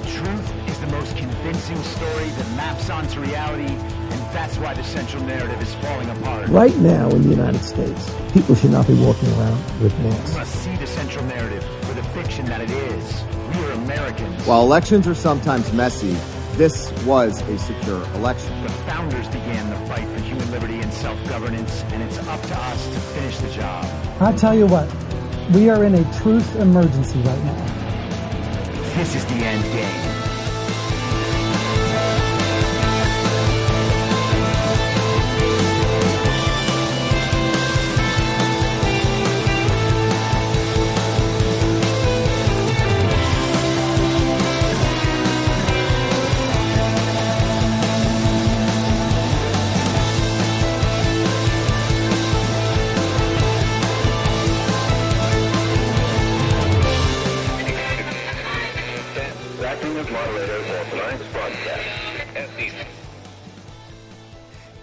truth is the most convincing story that maps onto reality, and that's why the central narrative is falling apart. Right now in the United States, people should not be walking around with masks. We must see the central narrative for the fiction that it is. We are Americans. While elections are sometimes messy, this was a secure election. The founders began the fight for human liberty and self-governance, and it's up to us to finish the job. I'll tell you what, we are in a truth emergency right now. This is the end game.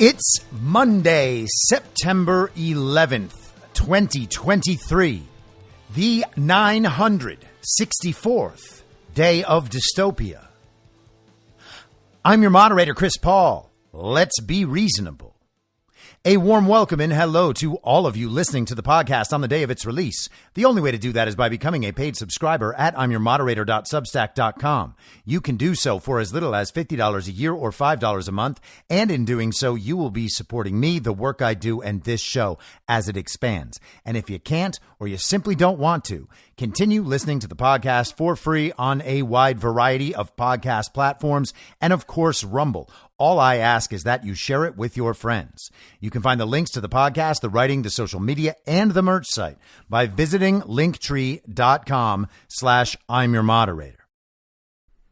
It's Monday, September 11th, 2023, the 964th day of dystopia. I'm your moderator, Chris Paul. Let's be reasonable. A warm welcome and hello to all of you listening to the podcast on the day of its release. The only way to do that is by becoming a paid subscriber at I'mYourModerator.substack.com. You can do so for as little as $50 a year or $5 a month, and in doing so, you will be supporting me, the work I do, and this show as it expands. And if you can't, or you simply don't want to, continue listening to the podcast for free on a wide variety of podcast platforms and, of course, Rumble. All I ask is that you share it with your friends. You can find the links to the podcast, the writing, the social media, and the merch site by visiting linktree.com/I'mYourModerator.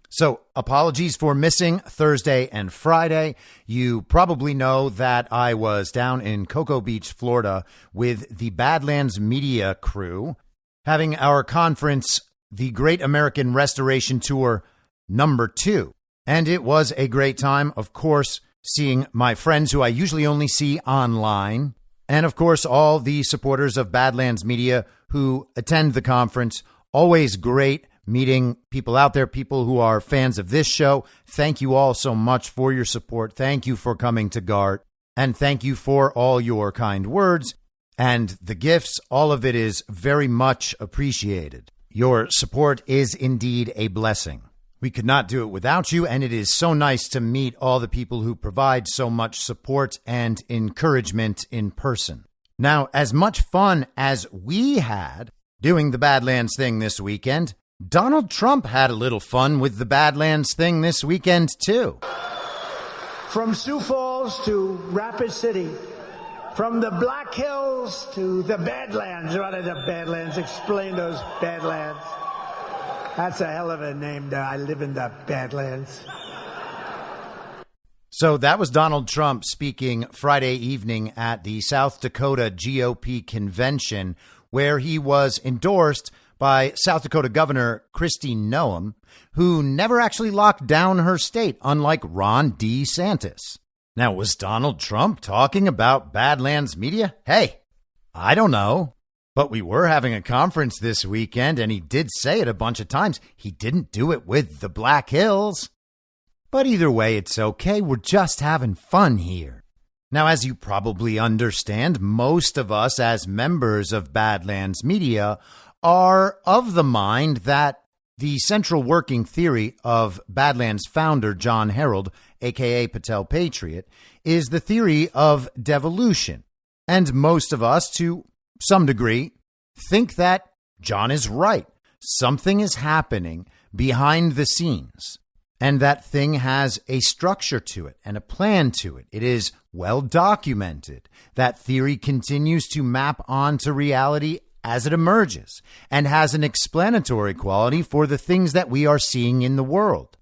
So, apologies for missing Thursday and Friday. You probably know that I was down in Cocoa Beach, Florida with the Badlands Media crew having our conference, the Great American Restoration Tour #2. And it was a great time, of course, seeing my friends who I usually only see online. And, of course, all the supporters of Badlands Media who attend the conference. Always great meeting people out there, people who are fans of this show. Thank you all so much for your support. Thank you for coming to GART. And thank you for all your kind words and the gifts. All of it is very much appreciated. Your support is indeed a blessing. We could not do it without you, and it is so nice to meet all the people who provide so much support and encouragement in person. Now, as much fun as we had doing the Badlands thing this weekend, Donald Trump had a little fun with the Badlands thing this weekend, too. From Sioux Falls to Rapid City, from the Black Hills to the Badlands. What are the Badlands? Explain those Badlands. That's a hell of a name. I live in the Badlands. So that was Donald Trump speaking Friday evening at the South Dakota GOP convention, where he was endorsed by South Dakota Governor Kristi Noem, who never actually locked down her state, unlike Ron DeSantis. Now, was Donald Trump talking about Badlands Media? Hey, I don't know. But we were having a conference this weekend, and he did say it a bunch of times. He didn't do it with the Black Hills. But either way, it's okay. We're just having fun here. Now, as you probably understand, most of us as members of Badlands Media are of the mind that the central working theory of Badlands founder John Harold, a.k.a. Patel Patriot, is the theory of devolution. And most of us, to some degree, think that John is right. Something is happening behind the scenes, and that thing has a structure to it and a plan to it. It is well documented. That theory continues to map onto reality as it emerges and has an explanatory quality for the things that we are seeing in the world.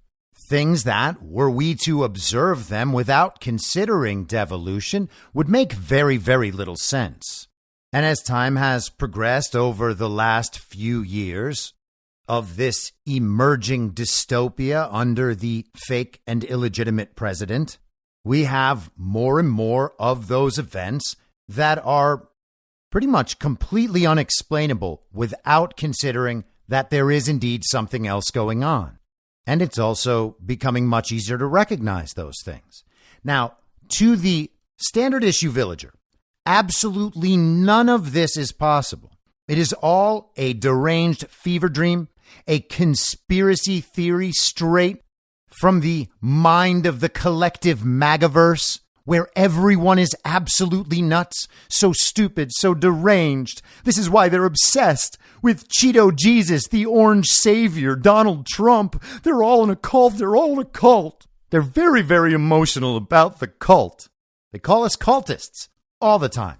Things that, were we to observe them without considering devolution, would make very, very little sense. And as time has progressed over the last few years of this emerging dystopia under the fake and illegitimate president, we have more and more of those events that are pretty much completely unexplainable without considering that there is indeed something else going on. And it's also becoming much easier to recognize those things. Now, to the standard issue villager, absolutely none of this is possible. It is all a deranged fever dream, a conspiracy theory straight from the mind of the collective MAGAverse, where everyone is absolutely nuts, so stupid, so deranged. This is why they're obsessed with Cheeto Jesus, the orange savior, Donald Trump. They're all in a cult. They're all in a cult. They're very, very emotional about the cult. They call us cultists all the time.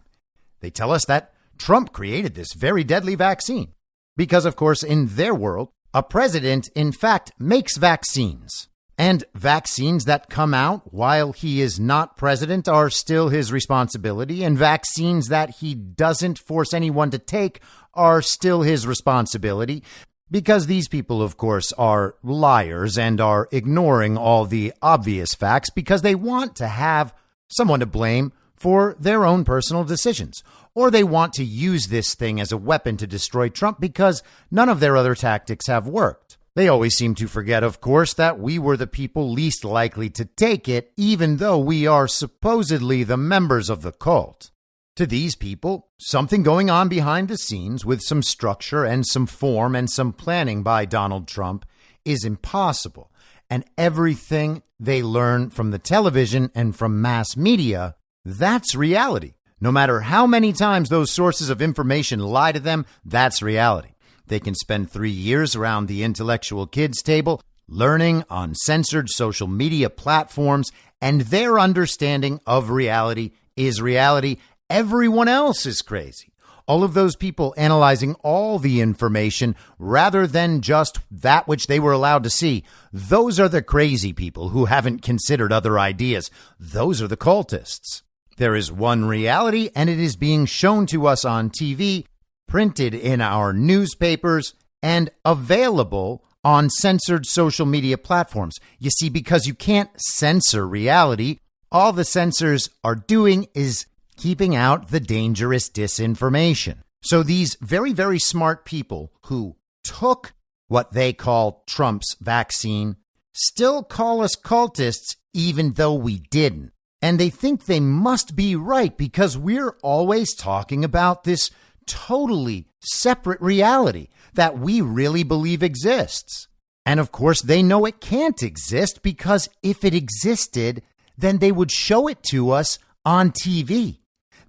They tell us that Trump created this very deadly vaccine because, of course, in their world, a president, in fact, makes vaccines. And vaccines that come out while he is not president are still his responsibility. And vaccines that he doesn't force anyone to take are still his responsibility. Because these people, of course, are liars and are ignoring all the obvious facts because they want to have someone to blame for their own personal decisions. Or they want to use this thing as a weapon to destroy Trump because none of their other tactics have worked. They always seem to forget, of course, that we were the people least likely to take it, even though we are supposedly the members of the cult. To these people, something going on behind the scenes with some structure and some form and some planning by Donald Trump is impossible. And everything they learn from the television and from mass media, that's reality. No matter how many times those sources of information lie to them, that's reality. They can spend 3 years around the intellectual kids table, learning on censored social media platforms, and their understanding of reality is reality. Everyone else is crazy. All of those people analyzing all the information rather than just that which they were allowed to see. Those are the crazy people who haven't considered other ideas. Those are the cultists. There is one reality, and it is being shown to us on TV, printed in our newspapers, and available on censored social media platforms. You see, because you can't censor reality, all the censors are doing is keeping out the dangerous disinformation. So these very, very smart people who took what they call Trump's vaccine still call us cultists even though we didn't. And they think they must be right because we're always talking about this totally separate reality that we really believe exists. And of course, they know it can't exist because if it existed, then they would show it to us on TV.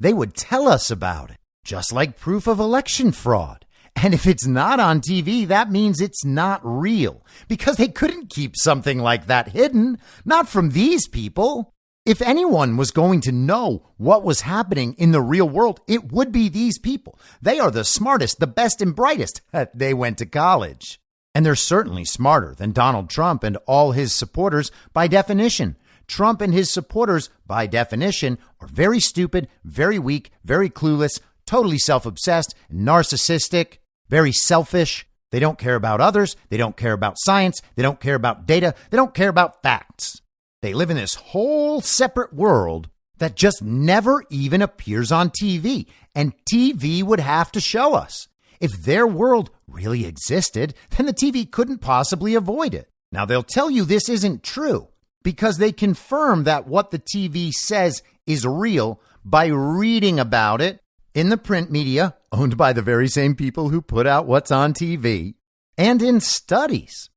They would tell us about it, just like proof of election fraud. And if it's not on TV, that means it's not real because they couldn't keep something like that hidden, not from these people. If anyone was going to know what was happening in the real world, it would be these people. They are the smartest, the best and brightest. They went to college. And they're certainly smarter than Donald Trump and all his supporters by definition. Trump and his supporters, by definition, are very stupid, very weak, very clueless, totally self-obsessed, narcissistic, very selfish. They don't care about others. They don't care about science. They don't care about data. They don't care about facts. They live in this whole separate world that just never even appears on TV. And TV would have to show us. If their world really existed, then the TV couldn't possibly avoid it. Now, they'll tell you this isn't true because they confirm that what the TV says is real by reading about it in the print media, owned by the very same people who put out what's on TV, and in studies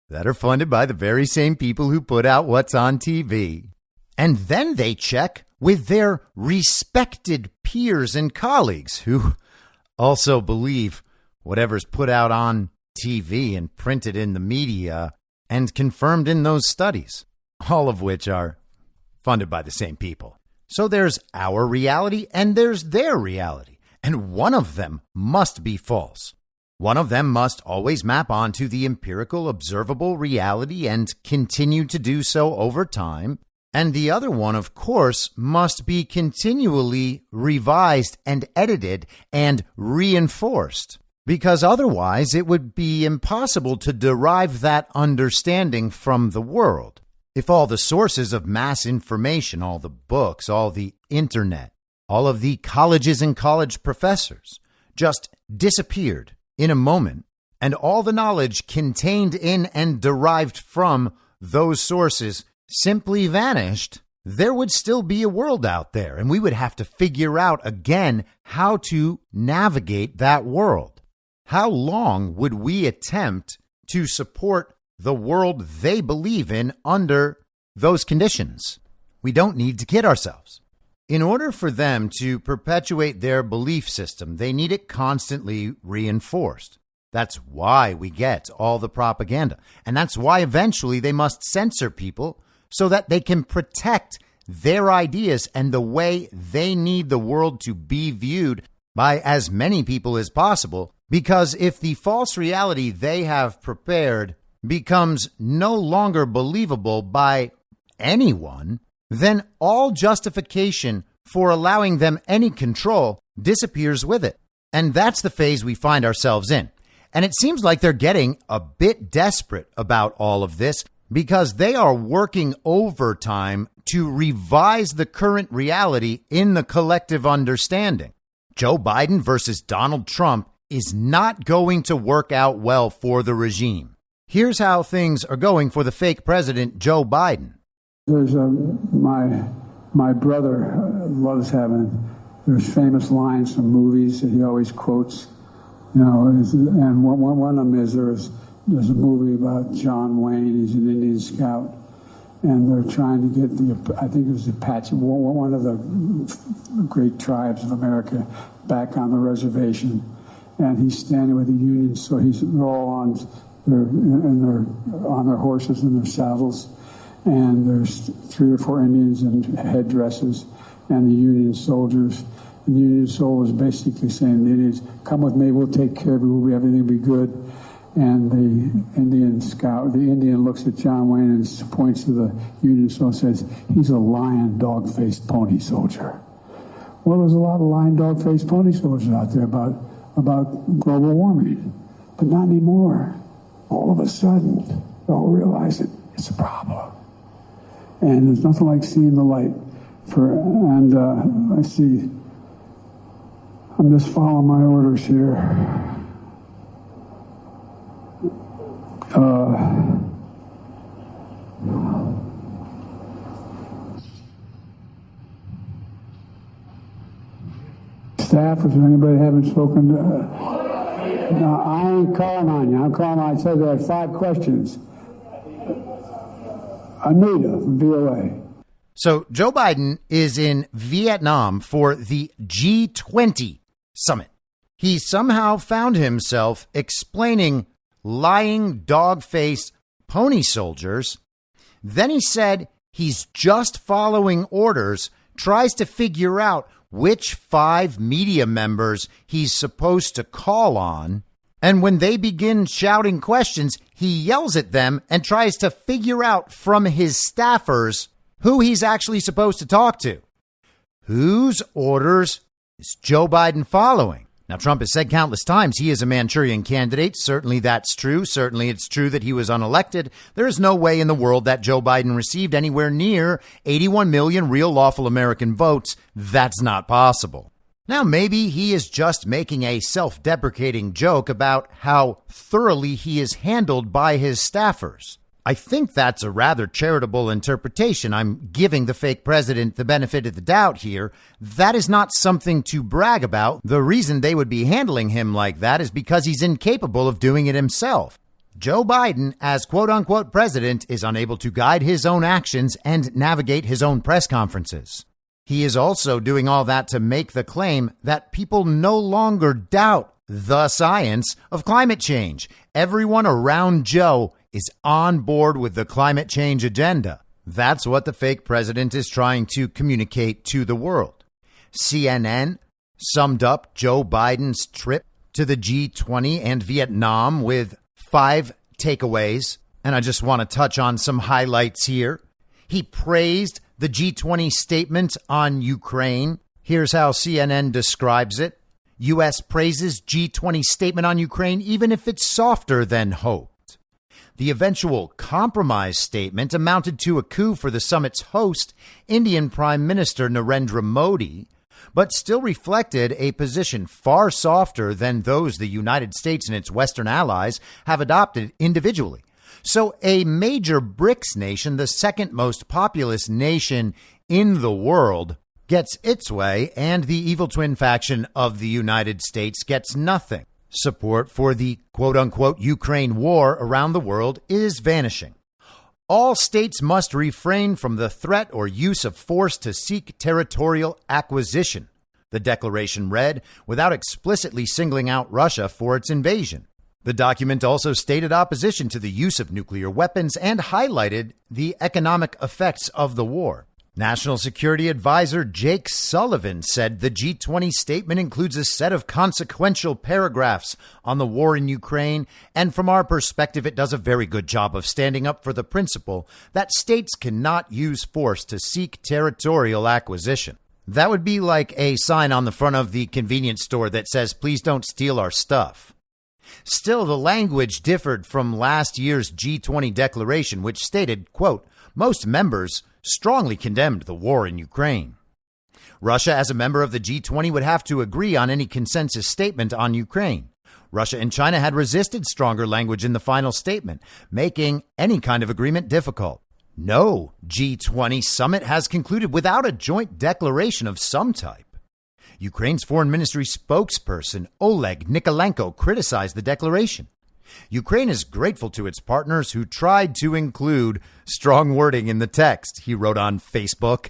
that are funded by the very same people who put out what's on TV. And then they check with their respected peers and colleagues who also believe whatever's put out on TV and printed in the media and confirmed in those studies, all of which are funded by the same people. So there's our reality and there's their reality, and one of them must be false. One of them must always map onto the empirical, observable reality and continue to do so over time. And the other one, of course, must be continually revised and edited and reinforced, because otherwise it would be impossible to derive that understanding from the world. If all the sources of mass information, all the books, all the internet, all of the colleges and college professors just disappeared in a moment, and all the knowledge contained in and derived from those sources simply vanished, there would still be a world out there, and we would have to figure out again how to navigate that world. How long would we attempt to support the world they believe in under those conditions? We don't need to kid ourselves. In order for them to perpetuate their belief system, they need it constantly reinforced. That's why we get all the propaganda. And that's why eventually they must censor people so that they can protect their ideas and the way they need the world to be viewed by as many people as possible. Because if the false reality they have prepared becomes no longer believable by anyone, then all justification for allowing them any control disappears with it. And that's the phase we find ourselves in. And it seems like they're getting a bit desperate about all of this because they are working overtime to revise the current reality in the collective understanding. Joe Biden versus Donald Trump is not going to work out well for the regime. Here's how things are going for the fake president, Joe Biden. There's my brother loves there's famous lines from movies that he always quotes, and one of them is there's a movie about John Wayne. He's an Indian scout, and they're trying to get I think it was the Apache, one of the great tribes of America, back on the reservation, and he's standing with the Union, so they're all on their horses and their saddles. And there's 3 or 4 Indians in headdresses and the Union soldiers. And the Union soldiers basically saying, the Indians, come with me, we'll take care of you, everything will be good. And the Indian looks at John Wayne and points to the Union soldier and says, he's a lion, dog-faced pony soldier. Well, there's a lot of lion, dog-faced pony soldiers out there about global warming, but not anymore. All of a sudden, they all realize that it's a problem. And there's nothing like seeing the light. I see, I'm just following my orders here. Staff, is there anybody haven't spoken to? No, I ain't calling on you. I'm calling on, I said there are 5 questions. Anita from VOA. So Joe Biden is in Vietnam for the G20 summit. He somehow found himself explaining lying dog-faced pony soldiers. Then he said he's just following orders, tries to figure out which 5 media members he's supposed to call on. And when they begin shouting questions, he yells at them and tries to figure out from his staffers who he's actually supposed to talk to. Whose orders is Joe Biden following? Now, Trump has said countless times he is a Manchurian candidate. Certainly that's true. Certainly it's true that he was unelected. There is no way in the world that Joe Biden received anywhere near 81 million real lawful American votes. That's not possible. Now, maybe he is just making a self-deprecating joke about how thoroughly he is handled by his staffers. I think that's a rather charitable interpretation. I'm giving the fake president the benefit of the doubt here. That is not something to brag about. The reason they would be handling him like that is because he's incapable of doing it himself. Joe Biden, as quote-unquote president, is unable to guide his own actions and navigate his own press conferences. He is also doing all that to make the claim that people no longer doubt the science of climate change. Everyone around Joe is on board with the climate change agenda. That's what the fake president is trying to communicate to the world. CNN summed up Joe Biden's trip to the G20 and Vietnam with 5 takeaways, and I just want to touch on some highlights here. He praised the G20 statement on Ukraine. Here's how CNN describes it. U.S. praises G20 statement on Ukraine even if it's softer than hoped. The eventual compromise statement amounted to a coup for the summit's host, Indian Prime Minister Narendra Modi, but still reflected a position far softer than those the United States and its Western allies have adopted individually. So a major BRICS nation, the second most populous nation in the world, gets its way, and the evil twin faction of the United States gets nothing. Support for the quote-unquote Ukraine war around the world is vanishing. All states must refrain from the threat or use of force to seek territorial acquisition, the declaration read, without explicitly singling out Russia for its invasion. The document also stated opposition to the use of nuclear weapons and highlighted the economic effects of the war. National Security Advisor Jake Sullivan said the G20 statement includes a set of consequential paragraphs on the war in Ukraine, and from our perspective, it does a very good job of standing up for the principle that states cannot use force to seek territorial acquisition. That would be like a sign on the front of the convenience store that says, "Please don't steal our stuff." Still, the language differed from last year's G20 declaration, which stated, quote, most members strongly condemned the war in Ukraine. Russia, as a member of the G20, would have to agree on any consensus statement on Ukraine. Russia and China had resisted stronger language in the final statement, making any kind of agreement difficult. No G20 summit has concluded without a joint declaration of some type. Ukraine's foreign ministry spokesperson Oleg Nikolenko criticized the declaration. Ukraine is grateful to its partners who tried to include strong wording in the text, he wrote on Facebook.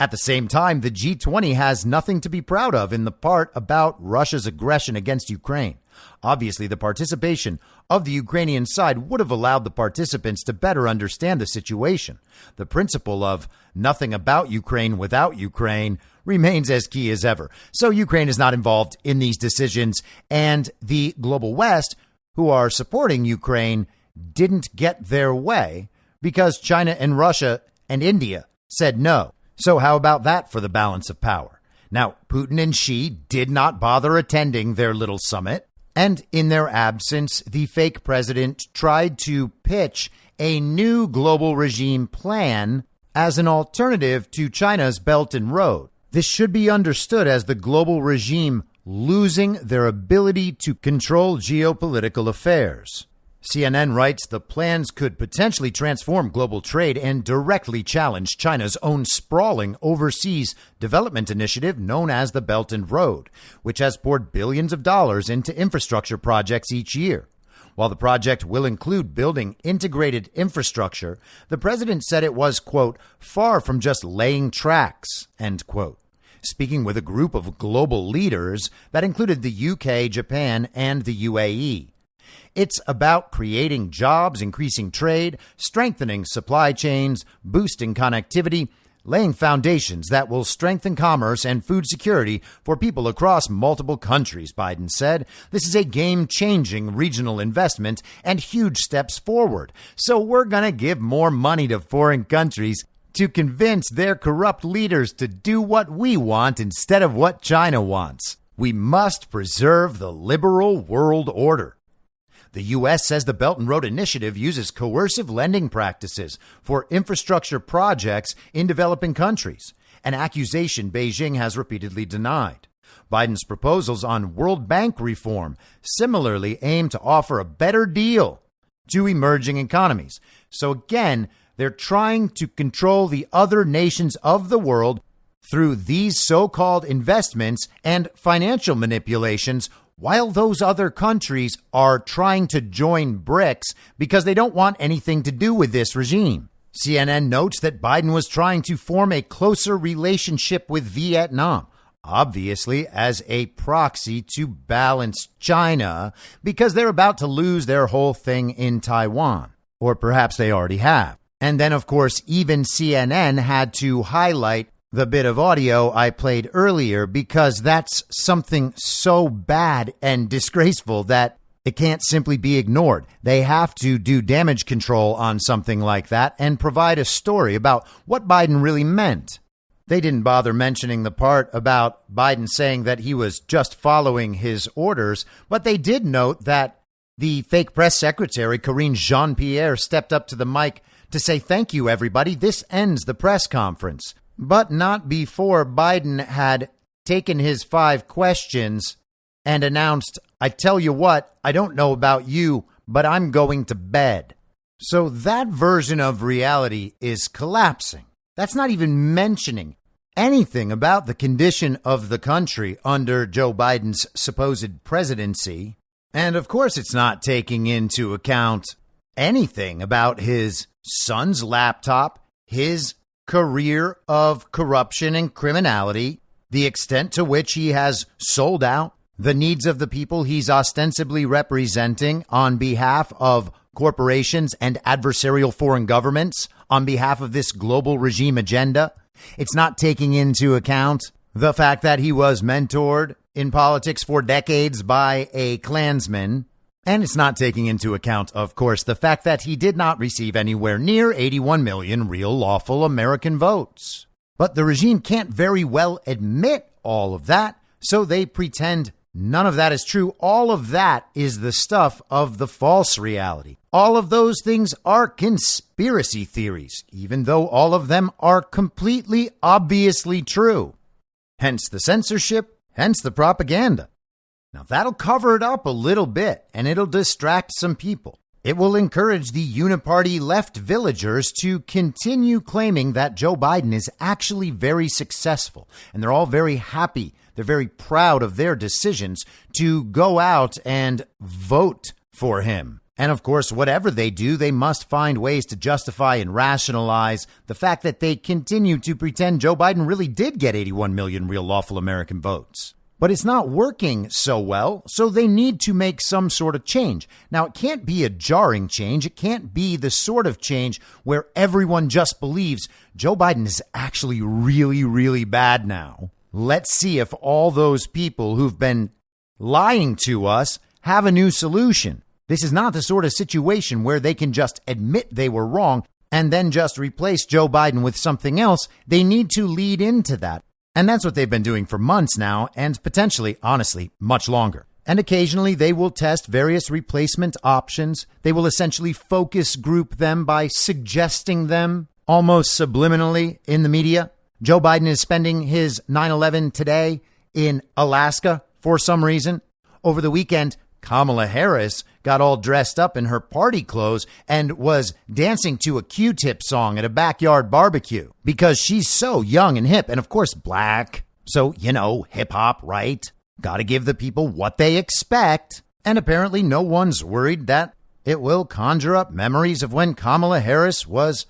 At the same time, the G20 has nothing to be proud of in the part about Russia's aggression against Ukraine. Obviously, the participation of the Ukrainian side would have allowed the participants to better understand the situation. The principle of nothing about Ukraine without Ukraine remains as key as ever. So Ukraine is not involved in these decisions, and the global West, who are supporting Ukraine, didn't get their way because China and Russia and India said no. So how about that for the balance of power? Now, Putin and Xi did not bother attending their little summit, and in their absence, the fake president tried to pitch a new global regime plan as an alternative to China's Belt and Road. This should be understood as the global regime losing their ability to control geopolitical affairs. CNN writes the plans could potentially transform global trade and directly challenge China's own sprawling overseas development initiative known as the Belt and Road, which has poured billions of dollars into infrastructure projects each year. While the project will include building integrated infrastructure, the president said it was, quote, far from just laying tracks, end quote. Speaking with a group of global leaders that included the UK, Japan, and the UAE. It's about creating jobs, increasing trade, strengthening supply chains, boosting connectivity, laying foundations that will strengthen commerce and food security for people across multiple countries, Biden said. This is a game-changing regional investment and huge steps forward. So we're going to give more money to foreign countries to convince their corrupt leaders to do what we want instead of what China wants. We must preserve the liberal world order. The U.S. says the Belt and Road Initiative uses coercive lending practices for infrastructure projects in developing countries, an accusation Beijing has repeatedly denied. Biden's proposals on World Bank reform similarly aim to offer a better deal to emerging economies. So again, they're trying to control the other nations of the world through these so-called investments and financial manipulations, while those other countries are trying to join BRICS because they don't want anything to do with this regime. CNN notes that Biden was trying to form a closer relationship with Vietnam, obviously as a proxy to balance China because they're about to lose their whole thing in Taiwan. Or perhaps they already have. And then, of course, even CNN had to highlight the bit of audio I played earlier because that's something so bad and disgraceful that it can't simply be ignored. They have to do damage control on something like that and provide a story about what Biden really meant. They didn't bother mentioning the part about Biden saying that he was just following his orders, but they did note that the fake press secretary, Karine Jean-Pierre, stepped up to the mic to say, "Thank you, everybody. This ends the press conference." But not before Biden had taken his 5 questions and announced, I tell you what, I don't know about you, but I'm going to bed. So that version of reality is collapsing. That's not even mentioning anything about the condition of the country under Joe Biden's supposed presidency. And of course, it's not taking into account anything about his son's laptop, his career of corruption and criminality, the extent to which he has sold out the needs of the people he's ostensibly representing on behalf of corporations and adversarial foreign governments, on behalf of this global regime agenda. It's not taking into account the fact that he was mentored in politics for decades by a Klansman. And it's not taking into account, of course, the fact that he did not receive anywhere near 81 million real lawful American votes. But the regime can't very well admit all of that, so they pretend none of that is true. All of that is the stuff of the false reality. All of those things are conspiracy theories, even though all of them are completely obviously true. Hence the censorship, hence the propaganda. Now that'll cover it up a little bit, and it'll distract some people. It will encourage the uniparty left villagers to continue claiming that Joe Biden is actually very successful, and they're all very happy. They're very proud of their decisions to go out and vote for him. And of course, whatever they do, they must find ways to justify and rationalize the fact that they continue to pretend Joe Biden really did get 81 million real lawful American votes. But it's not working so well, so they need to make some sort of change. Now, it can't be a jarring change. It can't be the sort of change where everyone just believes Joe Biden is actually really, really bad now. Let's see if all those people who've been lying to us have a new solution. This is not the sort of situation where they can just admit they were wrong and then just replace Joe Biden with something else. They need to lead into that. And that's what they've been doing for months now, and potentially, honestly, much longer. And occasionally they will test various replacement options. They will essentially focus group them by suggesting them almost subliminally in the media. Joe Biden is spending his 9/11 today in Alaska for some reason. Over the weekend, Kamala Harris got all dressed up in her party clothes and was dancing to a Q-Tip song at a backyard barbecue because she's so young and hip and, of course, black. So, hip hop, right? Got to give the people what they expect. And apparently no one's worried that it will conjure up memories of when Kamala Harris was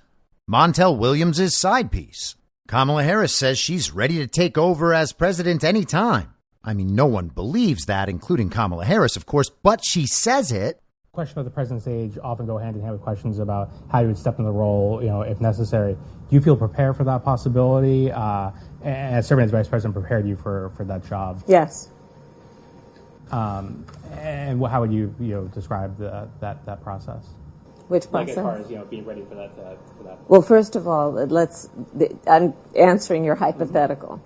Montel Williams' side piece. Kamala Harris says she's ready to take over as president anytime. I mean, no one believes that, including Kamala Harris, of course, but she says it. Questions about the president's age often go hand in hand with questions about how you would step in the role, if necessary. Do you feel prepared for that possibility? And serving as vice president prepared you for that job? Yes. And how would you describe that process? Which process? As far as being ready for that. Well, first of all, I'm answering your hypothetical.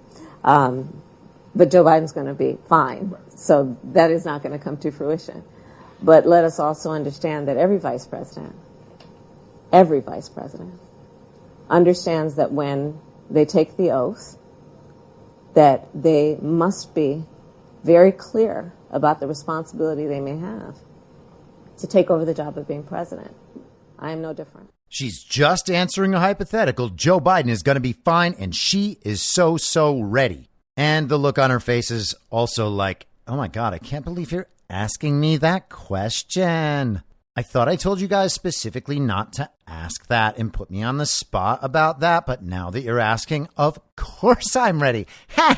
But Joe Biden's going to be fine. So that is not going to come to fruition. But let us also understand that every vice president understands that when they take the oath, that they must be very clear about the responsibility they may have to take over the job of being president. I am no different. She's just answering a hypothetical. Joe Biden is going to be fine, and she is so ready. And the look on her face is also like, oh my God, I can't believe you're asking me that question. I thought I told you guys specifically not to ask that and put me on the spot about that. But now that you're asking, of course I'm ready. Damn,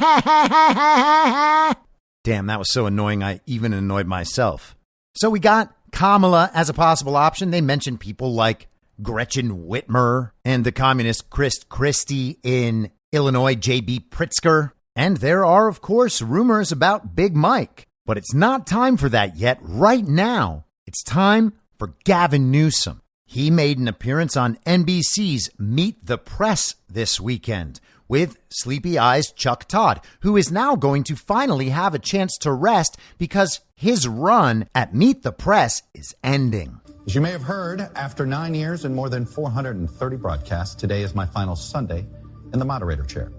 that was so annoying. I even annoyed myself. So we got Kamala as a possible option. They mentioned people like Gretchen Whitmer and the communist Chris Christie in Illinois, J.B. Pritzker. And there are, of course, rumors about Big Mike. But it's not time for that yet. Right now, it's time for Gavin Newsom. He made an appearance on NBC's Meet the Press this weekend with Sleepy Eyes Chuck Todd, who is now going to finally have a chance to rest because his run at Meet the Press is ending. As you may have heard, after 9 years and more than 430 broadcasts, today is my final Sunday in the moderator chair.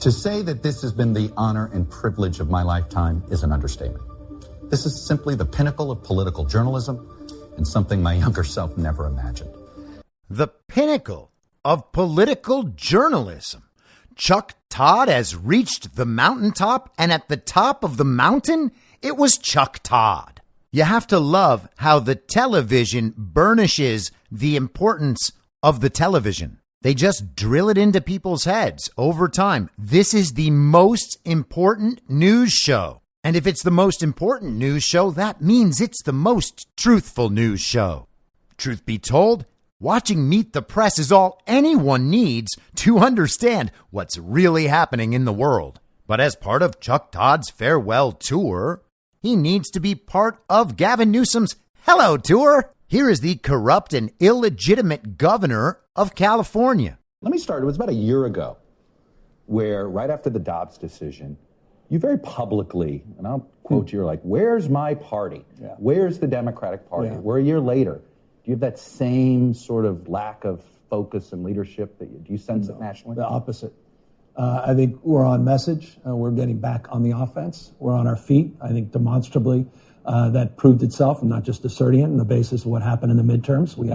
To say that this has been the honor and privilege of my lifetime is an understatement. This is simply the pinnacle of political journalism and something my younger self never imagined. The pinnacle of political journalism. Chuck Todd has reached the mountaintop, and at the top of the mountain, it was Chuck Todd. You have to love how the television burnishes the importance of the television. They just drill it into people's heads over time. This is the most important news show. And if it's the most important news show, that means it's the most truthful news show. Truth be told, watching Meet the Press is all anyone needs to understand what's really happening in the world. But as part of Chuck Todd's farewell tour, he needs to be part of Gavin Newsom's Hello Tour. Here is the corrupt and illegitimate governor of California. Let me start. It was about a year ago where right after the Dobbs decision, you very publicly, and I'll quote you, you're like, where's my party? Yeah. Where's the Democratic Party? Yeah. We're a year later. Do you have that same sort of lack of focus and leadership? Do you sense it nationally? The opposite. I think we're on message. We're getting back on the offense. We're on our feet. I think demonstrably that proved itself. I'm not just asserting it on the basis of what happened in the midterms. We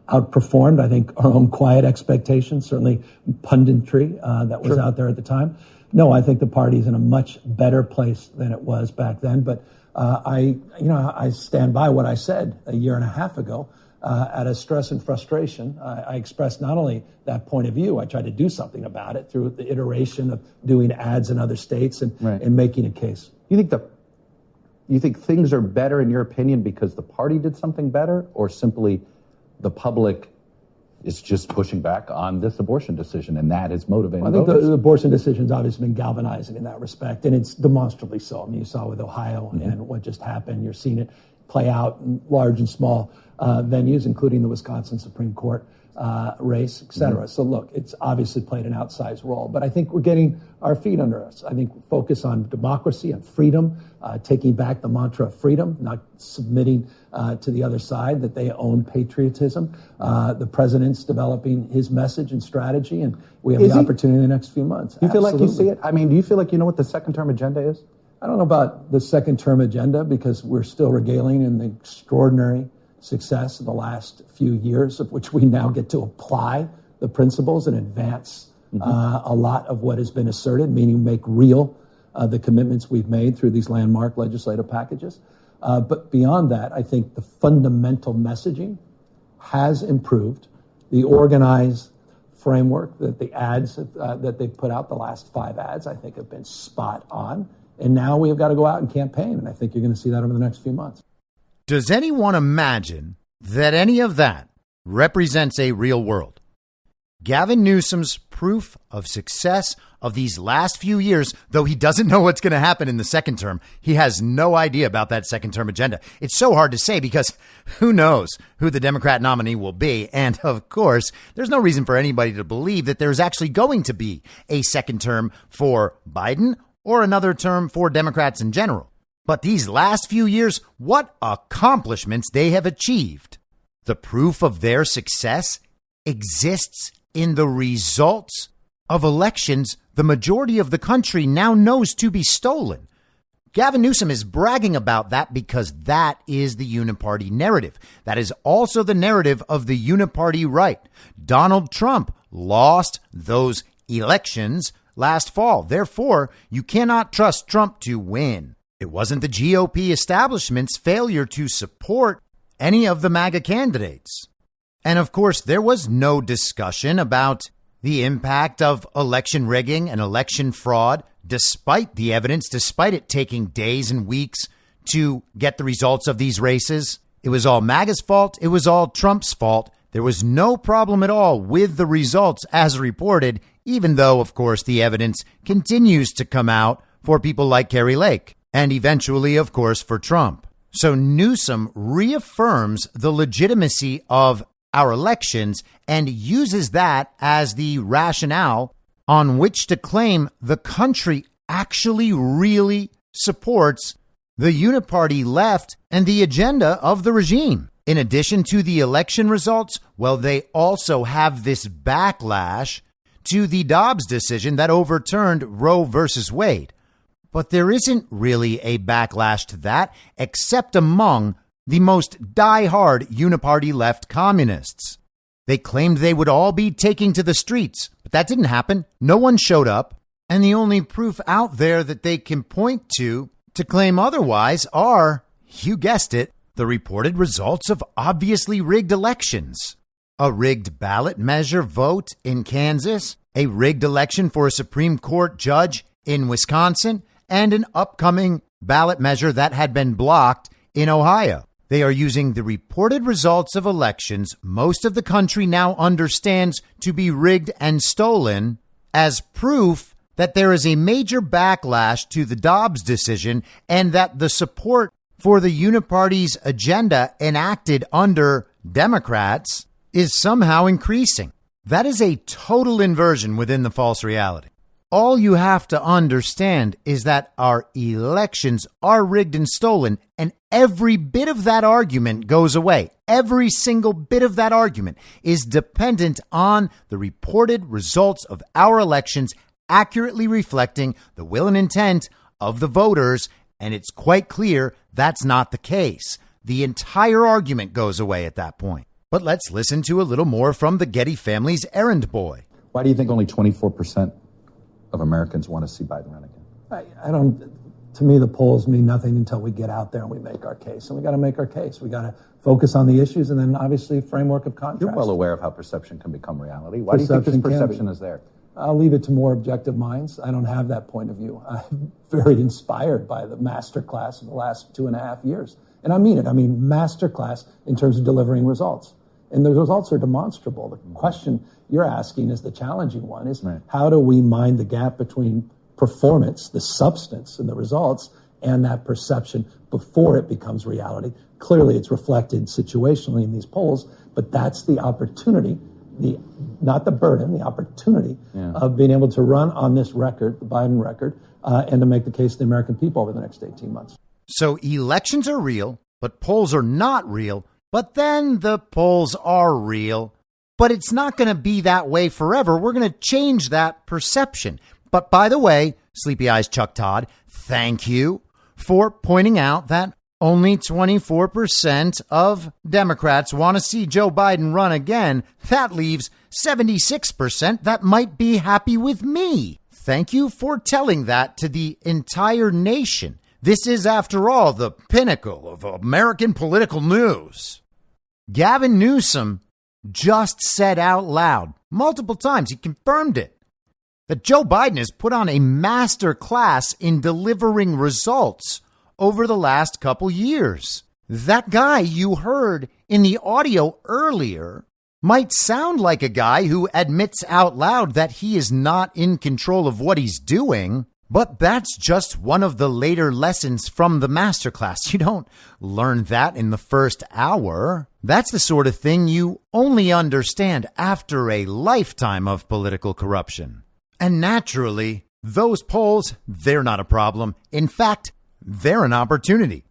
outperformed, I think, our own quiet expectations, certainly punditry that was out there at the time. No, I think the party is in a much better place than it was back then. But I stand by what I said a year and a half ago. Out of stress and frustration, I expressed not only that point of view, I tried to do something about it through the iteration of doing ads in other states and making a case. You think things are better in your opinion because the party did something better, or simply the public is just pushing back on this abortion decision and that is motivating voters? I think the abortion decision has obviously been galvanizing in that respect, and it's demonstrably so. I mean, you saw with Ohio and what just happened. You're seeing it play out in large and small venues, including the Wisconsin Supreme Court race, et cetera. So look, it's obviously played an outsized role, but I think we're getting our feet under us. I think focus on democracy and freedom, taking back the mantra of freedom, not submitting to the other side that they own patriotism. The president's developing his message and strategy, and we have the opportunity in the next few months. Do you feel like you see it? I mean, do you feel like you know what the second term agenda is? I don't know about the second term agenda because we're still regaling in the extraordinary success of the last few years, of which we now get to apply the principles and advance a lot of what has been asserted, meaning make real the commitments we've made through these landmark legislative packages. But beyond that, I think the fundamental messaging has improved. The organized framework that the ads that they've put out, the last 5 ads, I think have been spot on. And now we have got to go out and campaign. And I think you're going to see that over the next few months. Does anyone imagine that any of that represents a real world? Gavin Newsom's proof of success of these last few years, though he doesn't know what's going to happen in the second term, he has no idea about that second term agenda. It's so hard to say because who knows who the Democrat nominee will be. And of course, there's no reason for anybody to believe that there's actually going to be a second term for Biden or another term for Democrats in general. But these last few years, what accomplishments they have achieved. The proof of their success exists in the results of elections the majority of the country now knows to be stolen. Gavin Newsom is bragging about that because that is the uniparty narrative. That is also the narrative of the uniparty right. Donald Trump lost those elections last fall. Therefore, you cannot trust Trump to win. It wasn't the GOP establishment's failure to support any of the MAGA candidates. And of course, there was no discussion about the impact of election rigging and election fraud, despite the evidence, despite it taking days and weeks to get the results of these races. It was all MAGA's fault. It was all Trump's fault. There was no problem at all with the results as reported, even though, of course, the evidence continues to come out for people like Kari Lake and eventually, of course, for Trump. So Newsom reaffirms the legitimacy of our elections and uses that as the rationale on which to claim the country actually really supports the uniparty left and the agenda of the regime. In addition to the election results, well, they also have this backlash to the Dobbs decision that overturned Roe versus Wade. But there isn't really a backlash to that, except among the most diehard uniparty left communists. They claimed they would all be taking to the streets, but that didn't happen. No one showed up. And the only proof out there that they can point to claim otherwise are, you guessed it, the reported results of obviously rigged elections. A rigged ballot measure vote in Kansas, a rigged election for a Supreme Court judge in Wisconsin, and an upcoming ballot measure that had been blocked in Ohio. They are using the reported results of elections most of the country now understands to be rigged and stolen as proof that there is a major backlash to the Dobbs decision and that the support for the uniparty's agenda enacted under Democrats is somehow increasing. That is a total inversion within the false reality. All you have to understand is that our elections are rigged and stolen, and every bit of that argument goes away. Every single bit of that argument is dependent on the reported results of our elections accurately reflecting the will and intent of the voters, and it's quite clear that's not the case. The entire argument goes away at that point. But let's listen to a little more from the Getty family's errand boy. Why do you think only 24% of Americans want to see Biden run again? I don't. To me, the polls mean nothing until we get out there and we make our case. And we got to make our case. We got to focus on the issues and then obviously framework of contrast. You're well aware of how perception can become reality. Why do you think this perception is there? I'll leave it to more objective minds. I don't have that point of view. I'm very inspired by the masterclass of the last 2.5 years. And I mean it. I mean masterclass in terms of delivering results. And the results are demonstrable. The question you're asking is the challenging one, is how do we mind the gap between performance, the substance and the results, and that perception before it becomes reality? Clearly, it's reflected situationally in these polls, but that's the opportunity, not the burden, the opportunity of being able to run on this record, the Biden record, and to make the case to the American people over the next 18 months. So elections are real, but polls are not real. But then the polls are real. But it's not going to be that way forever. We're going to change that perception. But by the way, Sleepy Eyes Chuck Todd, thank you for pointing out that only 24% of Democrats want to see Joe Biden run again. That leaves 76% that might be happy with me. Thank you for telling that to the entire nation. This is, after all, the pinnacle of American political news. Gavin Newsom just said out loud, multiple times, he confirmed it, that Joe Biden has put on a master class in delivering results over the last couple years. That guy you heard in the audio earlier might sound like a guy who admits out loud that he is not in control of what he's doing. But that's just one of the later lessons from the masterclass. You don't learn that in the first hour. That's the sort of thing you only understand after a lifetime of political corruption. And naturally, those polls, they're not a problem. In fact, they're an opportunity.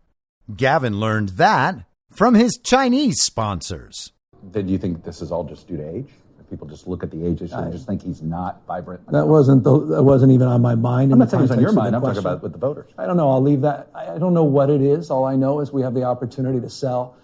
Gavin learned that from his Chinese sponsors. Do you think this is all just due to age? People just look at the age issue and just think he's not vibrant. That wasn't even on my mind. I'm not saying it's on your mind. I'm talking about with the voters. I don't know. I'll leave that. I don't know what it is. All I know is we have the opportunity to sell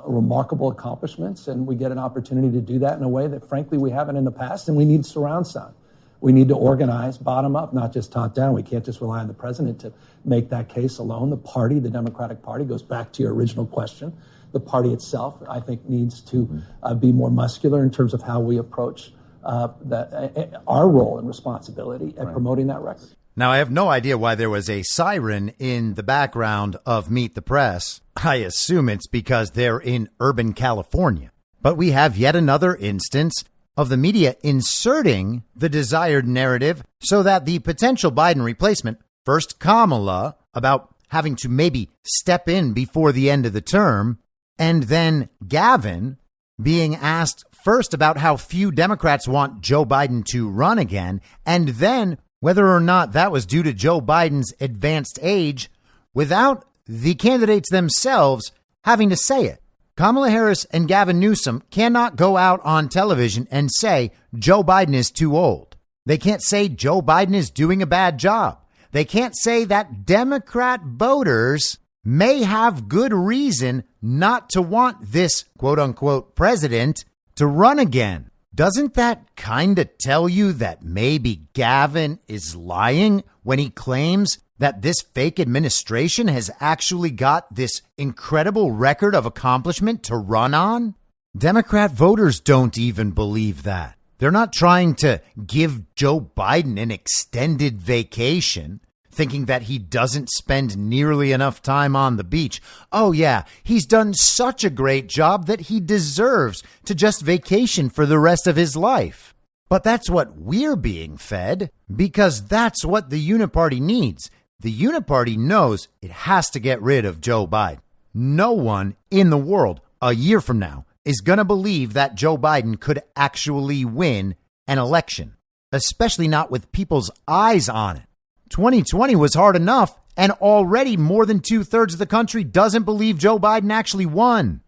remarkable accomplishments, and we get an opportunity to do that in a way that, frankly, we haven't in the past, and we need surround sound. We need to organize bottom up, not just top down. We can't just rely on the president to make that case alone. The party, the Democratic Party, goes back to your original question. The party itself, I think, needs to be more muscular in terms of how we approach our role and responsibility at promoting that record. Now, I have no idea why there was a siren in the background of Meet the Press. I assume it's because they're in urban California. But we have yet another instance of the media inserting the desired narrative so that the potential Biden replacement, first Kamala, about having to maybe step in before the end of the term, and then Gavin being asked first about how few Democrats want Joe Biden to run again, and then whether or not that was due to Joe Biden's advanced age, without the candidates themselves having to say it. Kamala Harris and Gavin Newsom cannot go out on television and say Joe Biden is too old. They can't say Joe Biden is doing a bad job. They can't say that Democrat voters may have good reason not to want this quote unquote president to run again. Doesn't that kind of tell you that maybe Gavin is lying when he claims that this fake administration has actually got this incredible record of accomplishment to run on? Democrat voters don't even believe that. They're not trying to give Joe Biden an extended vacation, thinking that he doesn't spend nearly enough time on the beach. Oh, yeah, he's done such a great job that he deserves to just vacation for the rest of his life. But that's what we're being fed, because that's what the Uniparty needs. The Uniparty knows it has to get rid of Joe Biden. No one in the world a year from now is going to believe that Joe Biden could actually win an election, especially not with people's eyes on it. 2020 was hard enough, and already more than 2/3 of the country doesn't believe Joe Biden actually won.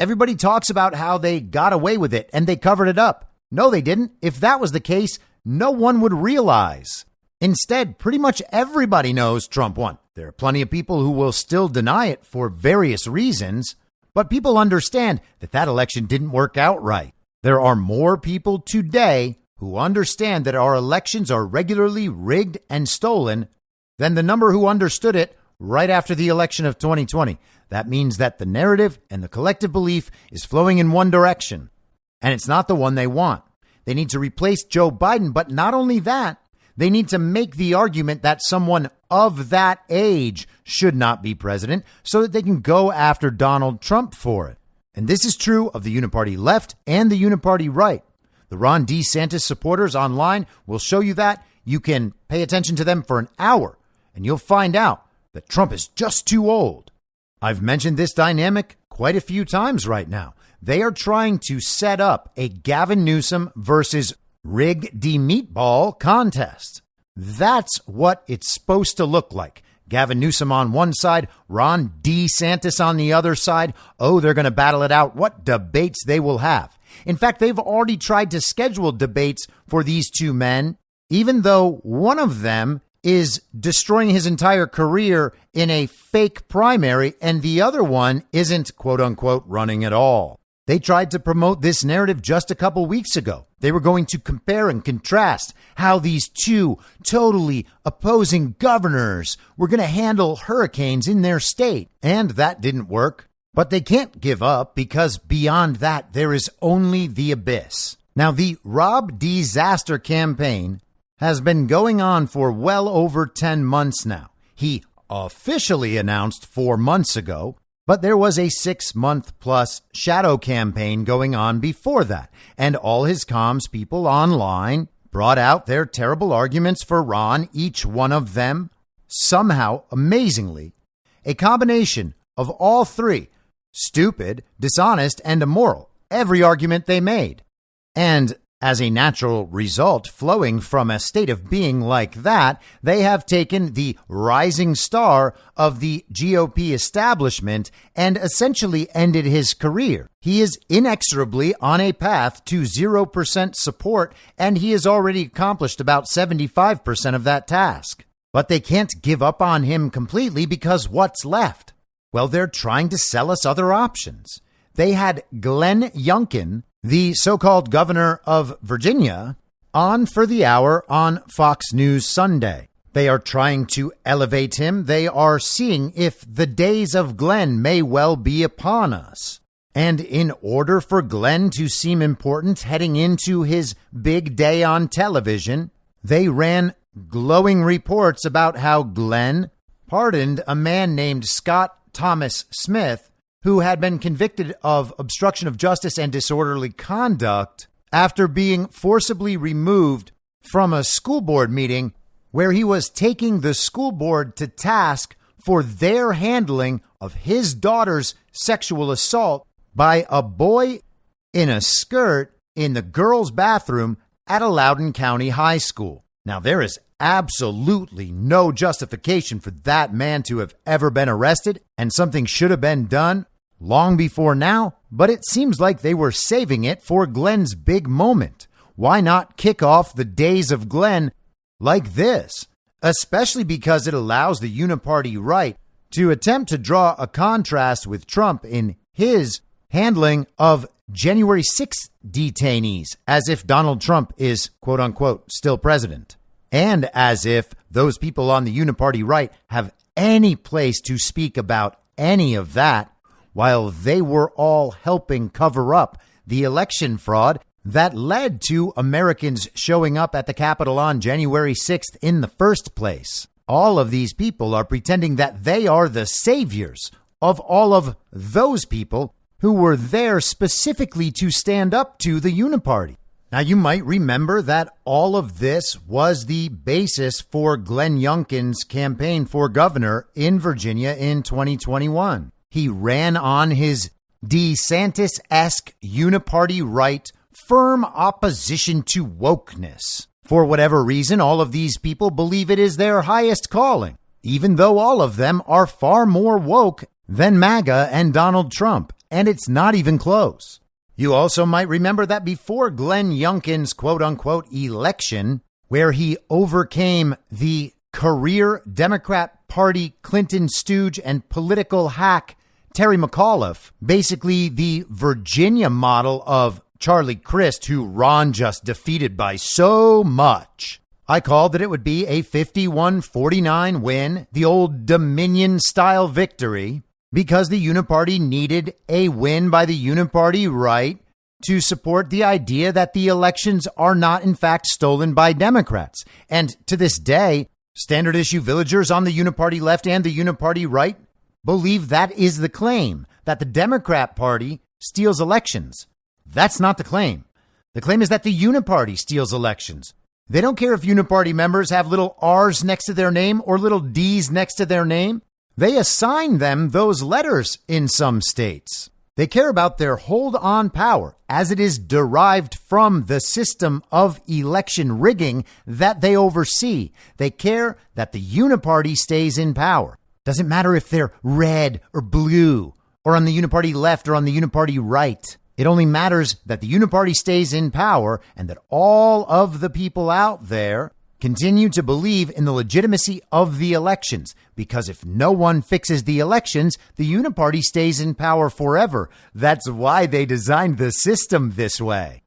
Everybody talks about how they got away with it and they covered it up. No, they didn't. If that was the case, no one would realize. Instead, pretty much everybody knows Trump won. There are plenty of people who will still deny it for various reasons, but people understand that that election didn't work out right. There are more people today who understand that our elections are regularly rigged and stolen than the number who understood it right after the election of 2020. That means that the narrative and the collective belief is flowing in one direction, and it's not the one they want. They need to replace Joe Biden, but not only that, they need to make the argument that someone of that age should not be president so that they can go after Donald Trump for it. And this is true of the Uniparty left and the Uniparty right. The Ron DeSantis supporters online will show you that. You can pay attention to them for an hour, and you'll find out that Trump is just too old. I've mentioned this dynamic quite a few times right now. They are trying to set up a Gavin Newsom versus Rig D Meatball contest. That's what it's supposed to look like. Gavin Newsom on one side, Ron DeSantis on the other side. Oh, they're going to battle it out. What debates they will have. In fact, they've already tried to schedule debates for these two men, even though one of them is destroying his entire career in a fake primary and the other one isn't, quote unquote, running at all. They tried to promote this narrative just a couple weeks ago. They were going to compare and contrast how these two totally opposing governors were going to handle hurricanes in their state. And that didn't work. But they can't give up because beyond that, there is only the abyss. Now, the Rob Disaster campaign has been going on for well over 10 months now. He officially announced 4 months ago, but there was a 6-month plus shadow campaign going on before that. And all his comms people online brought out their terrible arguments for Ron, each one of them somehow, amazingly, a combination of all three: stupid, dishonest, and immoral. Every argument they made. And as a natural result, flowing from a state of being like that, they have taken the rising star of the GOP establishment and essentially ended his career. He is inexorably on a path to 0% support, and he has already accomplished about 75% of that task. But they can't give up on him completely because what's left? Well, they're trying to sell us other options. They had Glenn Youngkin, the so-called governor of Virginia, on for the hour on Fox News Sunday. They are trying to elevate him. They are seeing if the days of Glenn may well be upon us. And in order for Glenn to seem important heading into his big day on television, they ran glowing reports about how Glenn pardoned a man named Scott Thomas Smith, who had been convicted of obstruction of justice and disorderly conduct after being forcibly removed from a school board meeting where he was taking the school board to task for their handling of his daughter's sexual assault by a boy in a skirt in the girls' bathroom at a Loudoun County high school. Now, there is absolutely no justification for that man to have ever been arrested, and something should have been done long before now, but it seems like they were saving it for Glenn's big moment. why not kick off the days of Glenn like this? Especially because it allows the uniparty right to attempt to draw a contrast with Trump in his handling of January 6th detainees, as if Donald Trump is, quote unquote, still president. And as if those people on the uniparty right have any place to speak about any of that, while they were all helping cover up the election fraud that led to Americans showing up at the Capitol on January 6th in the first place. All of these people are pretending that they are the saviors of all of those people who were there specifically to stand up to the uniparty. Now, you might remember that all of this was the basis for Glenn Youngkin's campaign for governor in Virginia in 2021. He ran on his DeSantis-esque uniparty right, firm opposition to wokeness. For whatever reason, all of these people believe it is their highest calling, even though all of them are far more woke than MAGA and Donald Trump, and it's not even close. You also might remember that before Glenn Youngkin's quote-unquote election, where he overcame the career Democrat Party Clinton stooge and political hack Terry McAuliffe, basically the Virginia model of Charlie Crist, who Ron just defeated by so much, I called that it would be a 51-49 win, the old Dominion-style victory, because the uniparty needed a win by the uniparty right to support the idea that the elections are not, in fact, stolen by Democrats. And to this day, standard issue villagers on the uniparty left and the uniparty right believe that is the claim, that the Democrat Party steals elections. That's not the claim. The claim is that the uniparty steals elections. They don't care if uniparty members have little R's next to their name or little D's next to their name. They assign them those letters in some states. They care about their hold on power as it is derived from the system of election rigging that they oversee. They care that the uniparty stays in power. Doesn't matter if they're red or blue or on the uniparty left or on the uniparty right. It only matters that the uniparty stays in power and that all of the people out there continue to believe in the legitimacy of the elections, because if no one fixes the elections, the uniparty stays in power forever. That's why they designed the system this way.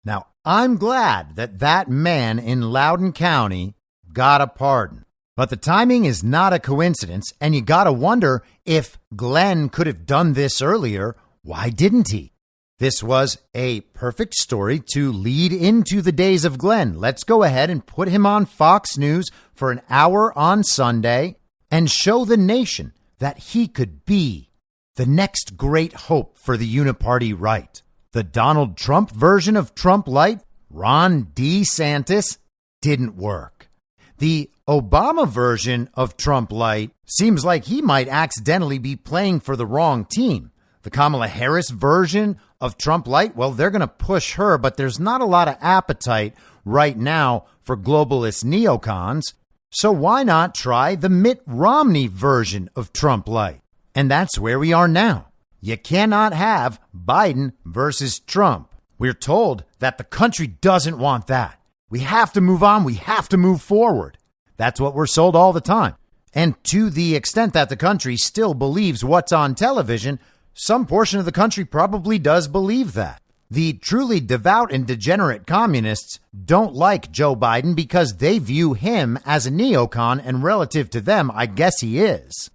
Now, I'm glad that that man in Loudoun County got a pardon. But the timing is not a coincidence, and you gotta wonder if Glenn could have done this earlier. Why didn't he? This was a perfect story to lead into the days of Glenn. Let's go ahead and put him on Fox News for an hour on Sunday and show the nation that he could be the next great hope for the uniparty right. The Donald Trump version of Trump Light, Ron DeSantis, didn't work. The Obama version of Trump Light seems like he might accidentally be playing for the wrong team. The Kamala Harris version of Trump Light, well, they're going to push her, but there's not a lot of appetite right now for globalist neocons. So why not try the Mitt Romney version of Trump Light? And that's where we are now. You cannot have Biden versus Trump. We're told that the country doesn't want that. We have to move on. We have to move forward. That's what we're sold all the time. And to the extent that the country still believes what's on television, some portion of the country probably does believe that. The truly devout and degenerate communists don't like Joe Biden because they view him as a neocon, and relative to them, I guess he is.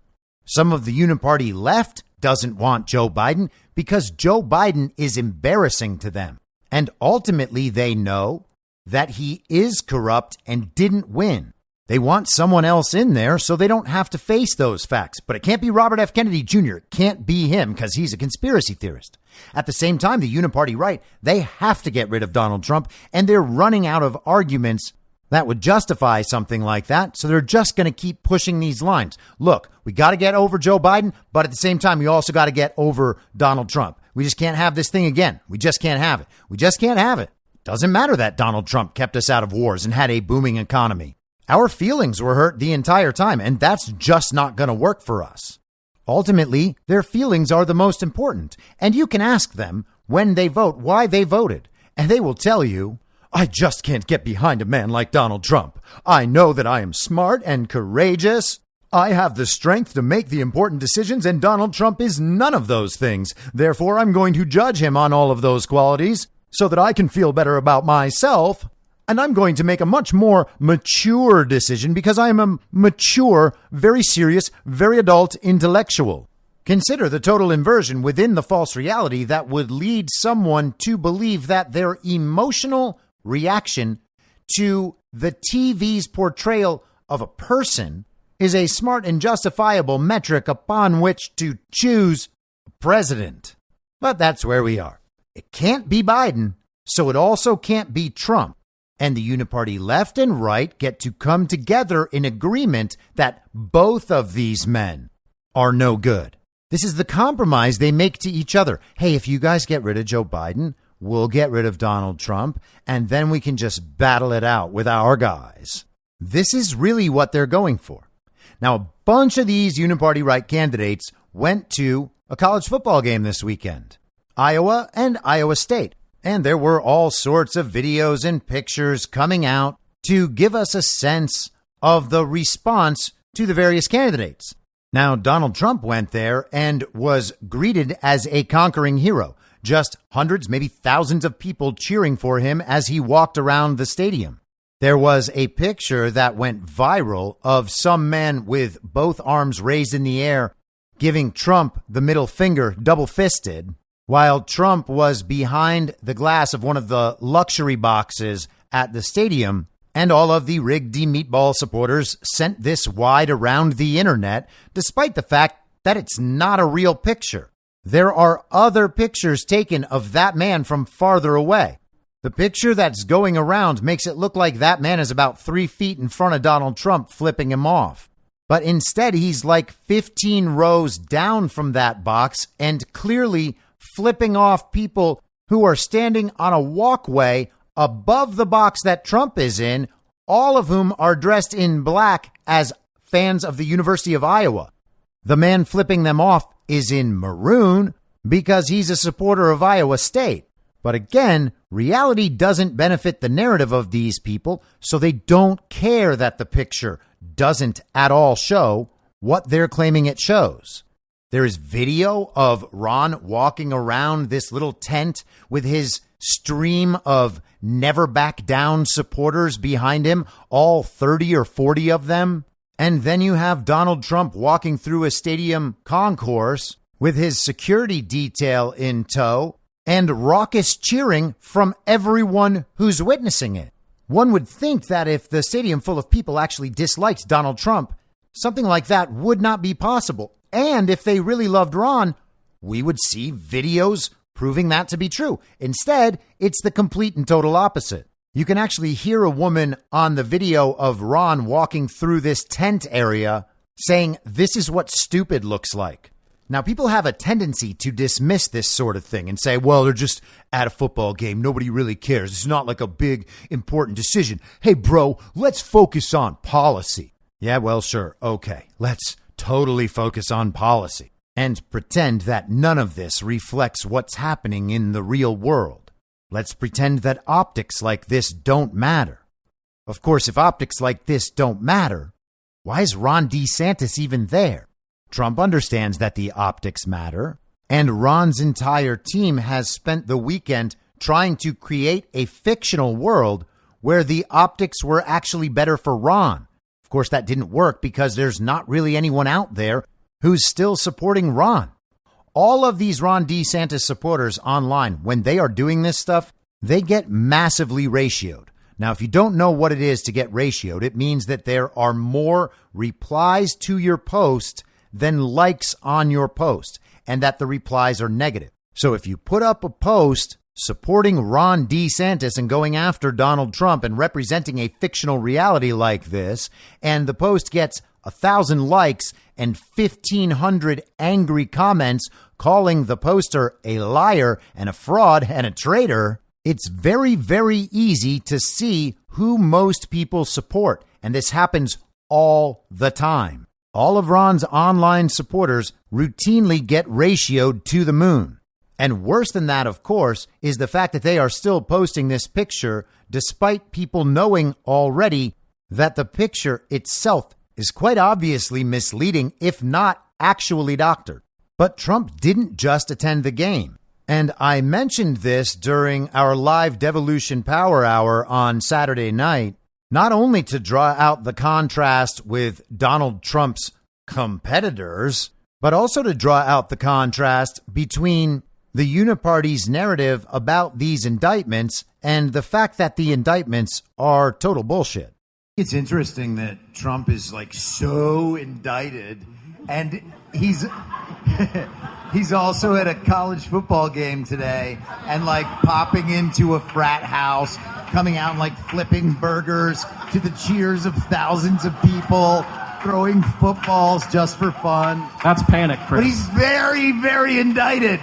Some of the uniparty left doesn't want Joe Biden because Joe Biden is embarrassing to them. And ultimately, they know that he is corrupt and didn't win. They want someone else in there so they don't have to face those facts. But it can't be Robert F. Kennedy Jr. It can't be him because he's a conspiracy theorist. At the same time, the uniparty right, they have to get rid of Donald Trump, and they're running out of arguments that would justify something like that. So they're just going to keep pushing these lines. Look, we got to get over Joe Biden, but at the same time, we also got to get over Donald Trump. We just can't have this thing again. We just can't have it. We just can't have it. Doesn't matter that Donald Trump kept us out of wars and had a booming economy. Our feelings were hurt the entire time, and that's just not going to work for us. Ultimately, their feelings are the most important, and you can ask them when they vote why they voted, and they will tell you, I just can't get behind a man like Donald Trump. I know that I am smart and courageous. I have the strength to make the important decisions, and Donald Trump is none of those things. Therefore, I'm going to judge him on all of those qualities so that I can feel better about myself. And I'm going to make a much more mature decision because I am a mature, very serious, very adult intellectual. Consider the total inversion within the false reality that would lead someone to believe that their emotional reaction to the TV's portrayal of a person is a smart and justifiable metric upon which to choose a president. But that's where we are. It can't be Biden, so it also can't be Trump. And the uniparty left and right get to come together in agreement that both of these men are no good. This is the compromise they make to each other. Hey, if you guys get rid of Joe Biden, we'll get rid of Donald Trump, and then we can just battle it out with our guys. This is really what they're going for. Now, a bunch of these uniparty right candidates went to a college football game this weekend, Iowa and Iowa State. And there were all sorts of videos and pictures coming out to give us a sense of the response to the various candidates. Now, Donald Trump went there and was greeted as a conquering hero. Just hundreds, maybe thousands of people cheering for him as he walked around the stadium. There was a picture that went viral of some man with both arms raised in the air, giving Trump the middle finger, double-fisted, while Trump was behind the glass of one of the luxury boxes at the stadium. And all of the rigged meatball supporters sent this wide around the internet, despite the fact that it's not a real picture. There are other pictures taken of that man from farther away. The picture that's going around makes it look like that man is about 3 feet in front of Donald Trump, flipping him off. But instead, he's like 15 rows down from that box and clearly flipping off people who are standing on a walkway above the box that Trump is in, all of whom are dressed in black as fans of the University of Iowa. The man flipping them off is in maroon because he's a supporter of Iowa State. But again, reality doesn't benefit the narrative of these people, so they don't care that the picture doesn't at all show what they're claiming it shows. There is video of Ron walking around this little tent with his stream of never back down supporters behind him, all 30 or 40 of them. And then you have Donald Trump walking through a stadium concourse with his security detail in tow and raucous cheering from everyone who's witnessing it. One would think that if the stadium full of people actually disliked Donald Trump, something like that would not be possible. And if they really loved Ron, we would see videos proving that to be true. Instead, it's the complete and total opposite. You can actually hear a woman on the video of Ron walking through this tent area saying, "This is what stupid looks like." Now, people have a tendency to dismiss this sort of thing and say, well, they're just at a football game. Nobody really cares. It's not like a big, important decision. Hey, bro, let's focus on policy. Yeah, well, sure. Okay, let's totally focus on policy and pretend that none of this reflects what's happening in the real world. Let's pretend that optics like this don't matter. Of course, if optics like this don't matter, why is Ron DeSantis even there? Trump understands that the optics matter, and Ron's entire team has spent the weekend trying to create a fictional world where the optics were actually better for Ron. Of course, that didn't work because there's not really anyone out there who's still supporting Ron. All of these Ron DeSantis supporters online, when they are doing this stuff, they get massively ratioed. Now, if you don't know what it is to get ratioed, it means that there are more replies to your post than likes on your post, and that the replies are negative. So if you put up a post supporting Ron DeSantis and going after Donald Trump and representing a fictional reality like this, and the post gets 1,000 likes and 1,500 angry comments calling the poster a liar and a fraud and a traitor, it's very, very easy to see who most people support. And this happens all the time. All of Ron's online supporters routinely get ratioed to the moon. And worse than that, of course, is the fact that they are still posting this picture despite people knowing already that the picture itself is quite obviously misleading, if not actually doctored. But Trump didn't just attend the game. And I mentioned this during our live Devolution Power Hour on Saturday night, not only to draw out the contrast with Donald Trump's competitors, but also to draw out the contrast between the Uniparty's narrative about these indictments and the fact that the indictments are total bullshit. It's interesting that Trump is like so indicted, and he's he's also at a college football game today and like popping into a frat house, coming out and like flipping burgers to the cheers of thousands of people, throwing footballs just for fun. That's panic, Chris. But he's very, very indicted.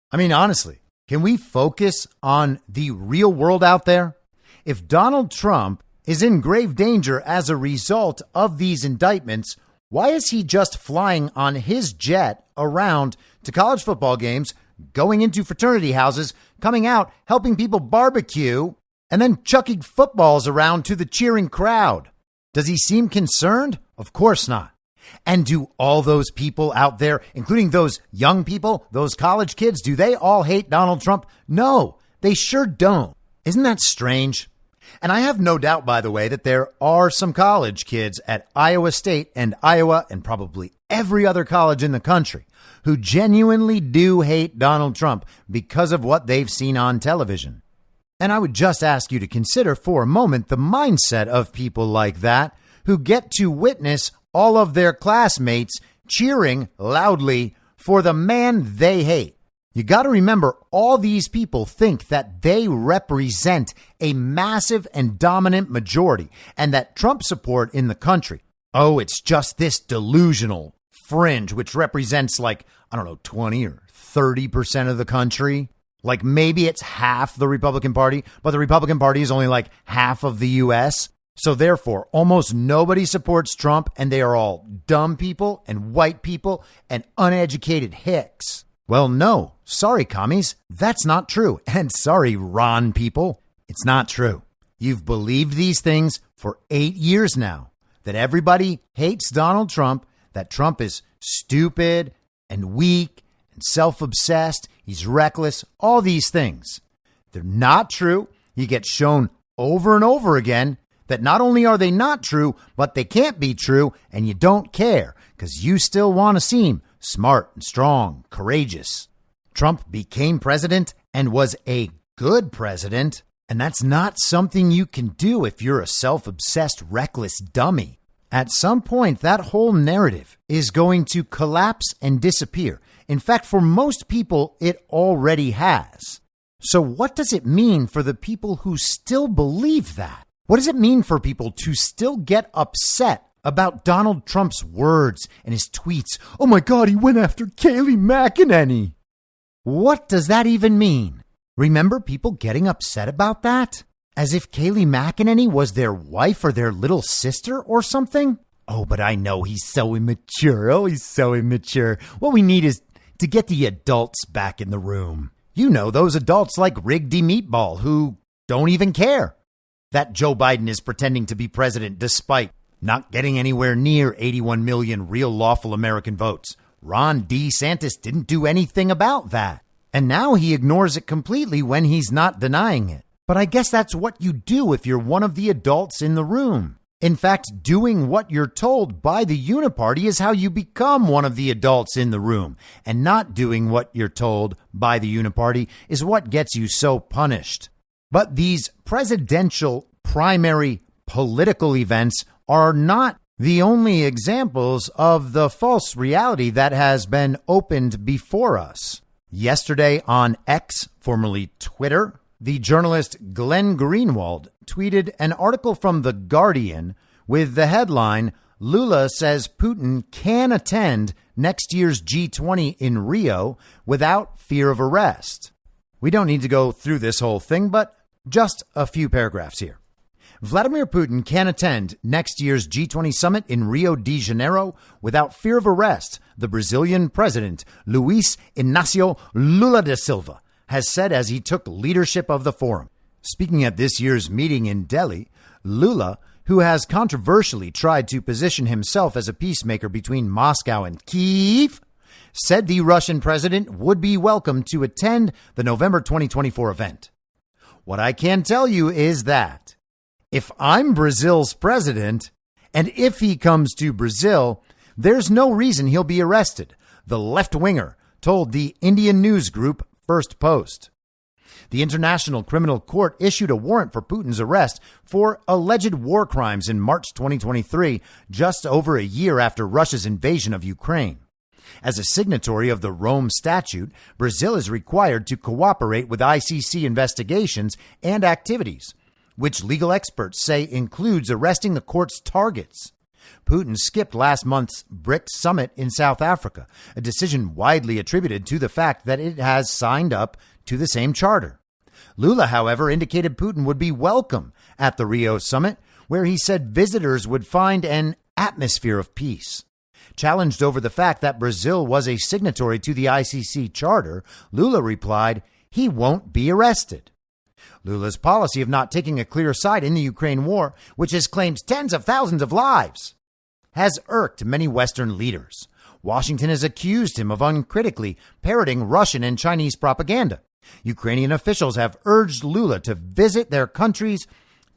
I mean, honestly, can we focus on the real world out there? If Donald Trump is in grave danger as a result of these indictments, why is he just flying on his jet around to college football games, going into fraternity houses, coming out, helping people barbecue, and then chucking footballs around to the cheering crowd? Does he seem concerned? Of course not. And do all those people out there, including those young people, those college kids, do they all hate Donald Trump? No, they sure don't. Isn't that strange? And I have no doubt, by the way, that there are some college kids at Iowa State and Iowa and probably every other college in the country who genuinely do hate Donald Trump because of what they've seen on television. And I would just ask you to consider for a moment the mindset of people like that who get to witness all of their classmates cheering loudly for the man they hate. You got to remember, all these people think that they represent a massive and dominant majority and that Trump support in the country, oh, it's just this delusional fringe, which represents like, 20 or 30% of the country. Like maybe it's half the Republican Party, but the Republican Party is only like half of the U.S. So therefore, almost nobody supports Trump, and they are all dumb people and white people and uneducated hicks. Well, no. Sorry, commies. That's not true. And sorry, Ron people. It's not true. You've believed these things for 8 years now, that everybody hates Donald Trump, that Trump is stupid and weak and self-obsessed. He's reckless. All these things. They're not true. You get shown over and over again that not only are they not true, but they can't be true, and you don't care because you still want to seem smart and strong, courageous. Trump became president and was a good president, and that's not something you can do if you're a self-obsessed, reckless dummy. At some point, that whole narrative is going to collapse and disappear. In fact, for most people, it already has. So what does it mean for the people who still believe that? What does it mean for people to still get upset about Donald Trump's words and his tweets? Oh my God, he went after Kayleigh McEnany. What does that even mean? Remember people getting upset about that? As if Kayleigh McEnany was their wife or their little sister or something? Oh, but I know he's so immature. Oh, he's so immature. What we need is to get the adults back in the room. You know, those adults like Rigby Meatball who don't even care that Joe Biden is pretending to be president despite not getting anywhere near 81 million real lawful American votes. Ron DeSantis didn't do anything about that. And now he ignores it completely when he's not denying it. But I guess that's what you do if you're one of the adults in the room. In fact, doing what you're told by the Uniparty is how you become one of the adults in the room. And not doing what you're told by the Uniparty is what gets you so punished. But these presidential primary political events are not the only examples of the false reality that has been opened before us. Yesterday on X, formerly Twitter, the journalist Glenn Greenwald tweeted an article from The Guardian with the headline, Lula says Putin can attend next year's G20 in Rio without fear of arrest. We don't need to go through this whole thing, but just a few paragraphs here. Vladimir Putin can attend next year's G20 summit in Rio de Janeiro without fear of arrest, the Brazilian president, Luiz Inácio Lula da Silva, has said as he took leadership of the forum. Speaking at this year's meeting in Delhi, Lula, who has controversially tried to position himself as a peacemaker between Moscow and Kyiv, said the Russian president would be welcome to attend the November 2024 event. What I can tell you is that if I'm Brazil's president, and if he comes to Brazil, there's no reason he'll be arrested, the left-winger told the Indian news group First Post. The International Criminal Court issued a warrant for Putin's arrest for alleged war crimes in March 2023, just over a year after Russia's invasion of Ukraine. As a signatory of the Rome Statute, Brazil is required to cooperate with ICC investigations and activities, which legal experts say includes arresting the court's targets. Putin skipped last month's BRICS summit in South Africa, a decision widely attributed to the fact that it has signed up to the same charter. Lula, however, indicated Putin would be welcome at the Rio summit, where he said visitors would find an atmosphere of peace. Challenged over the fact that Brazil was a signatory to the ICC charter, Lula replied, he won't be arrested. Lula's policy of not taking a clear side in the Ukraine war, which has claimed tens of thousands of lives, has irked many Western leaders. Washington has accused him of uncritically parroting Russian and Chinese propaganda. Ukrainian officials have urged Lula to visit their countries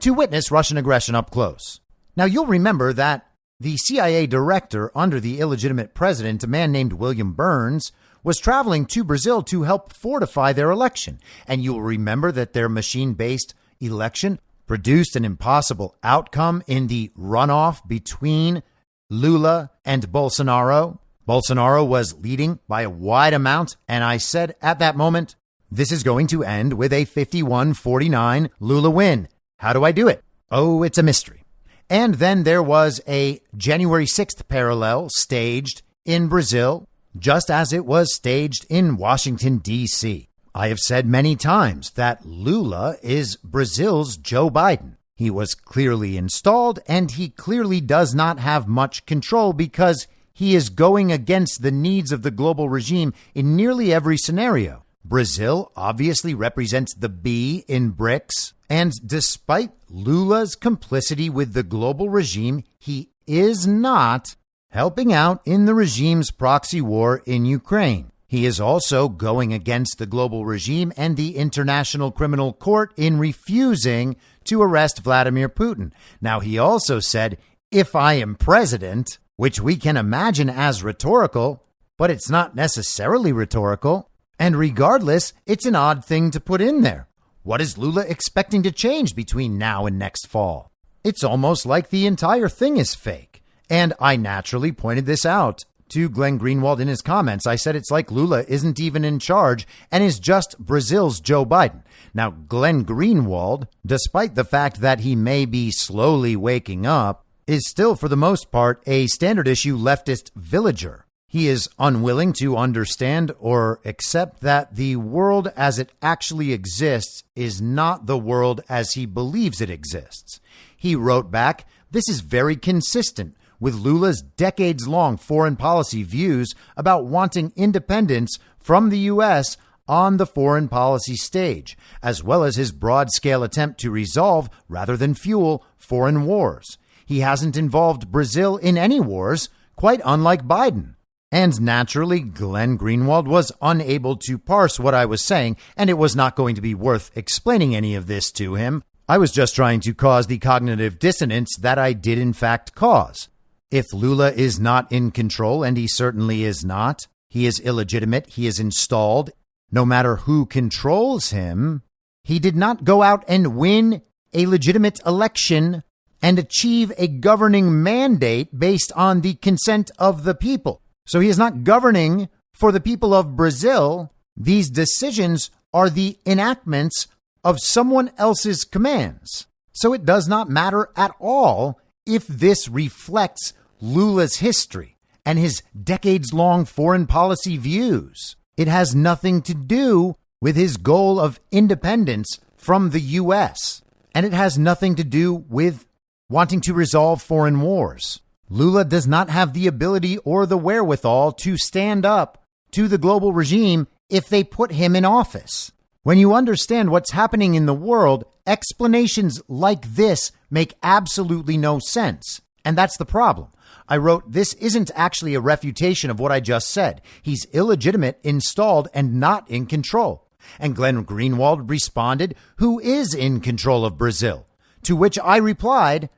to witness Russian aggression up close. Now, you'll remember that the CIA director under the illegitimate president, a man named William Burns, was traveling to Brazil to help fortify their election. And you'll remember that their machine-based election produced an impossible outcome in the runoff between Lula and Bolsonaro. Bolsonaro was leading by a wide amount, and I said at that moment, this is going to end with a 51-49 Lula win. How do I do it? Oh, it's a mystery. And then there was a January 6th parallel staged in Brazil, just as it was staged in Washington, D.C. I have said many times that Lula is Brazil's Joe Biden. He was clearly installed, and he clearly does not have much control because he is going against the needs of the global regime in nearly every scenario. Brazil obviously represents the B in BRICS, and despite Lula's complicity with the global regime, he is not helping out in the regime's proxy war in Ukraine. He is also going against the global regime and the International Criminal Court in refusing to arrest Vladimir Putin. Now, he also said, if I am president, which we can imagine as rhetorical, but it's not necessarily rhetorical. And regardless, it's an odd thing to put in there. What is Lula expecting to change between now and next fall? It's almost like the entire thing is fake. And I naturally pointed this out to Glenn Greenwald in his comments. I said it's like Lula isn't even in charge and is just Brazil's Joe Biden. Now, Glenn Greenwald, despite the fact that he may be slowly waking up, is still, for the most part, a standard issue leftist villager. He is unwilling to understand or accept that the world as it actually exists is not the world as he believes it exists. He wrote back, this is very consistent with Lula's decades-long foreign policy views about wanting independence from the U.S. on the foreign policy stage, as well as his broad-scale attempt to resolve, rather than fuel, foreign wars. He hasn't involved Brazil in any wars, quite unlike Biden. And naturally, Glenn Greenwald was unable to parse what I was saying, and it was not going to be worth explaining any of this to him. I was just trying to cause the cognitive dissonance that I did in fact cause. If Lula is not in control, and he certainly is not, he is illegitimate, he is installed, no matter who controls him, he did not go out and win a legitimate election and achieve a governing mandate based on the consent of the people. So he is not governing for the people of Brazil. These decisions are the enactments of someone else's commands. So it does not matter at all if this reflects Lula's history and his decades-long foreign policy views. It has nothing to do with his goal of independence from the U.S., and it has nothing to do with wanting to resolve foreign wars. Lula does not have the ability or the wherewithal to stand up to the global regime if they put him in office. When you understand what's happening in the world, explanations like this make absolutely no sense. And that's the problem. I wrote, this isn't actually a refutation of what I just said. He's illegitimate, installed, and not in control. And Glenn Greenwald responded, who is in control of Brazil? To which I replied,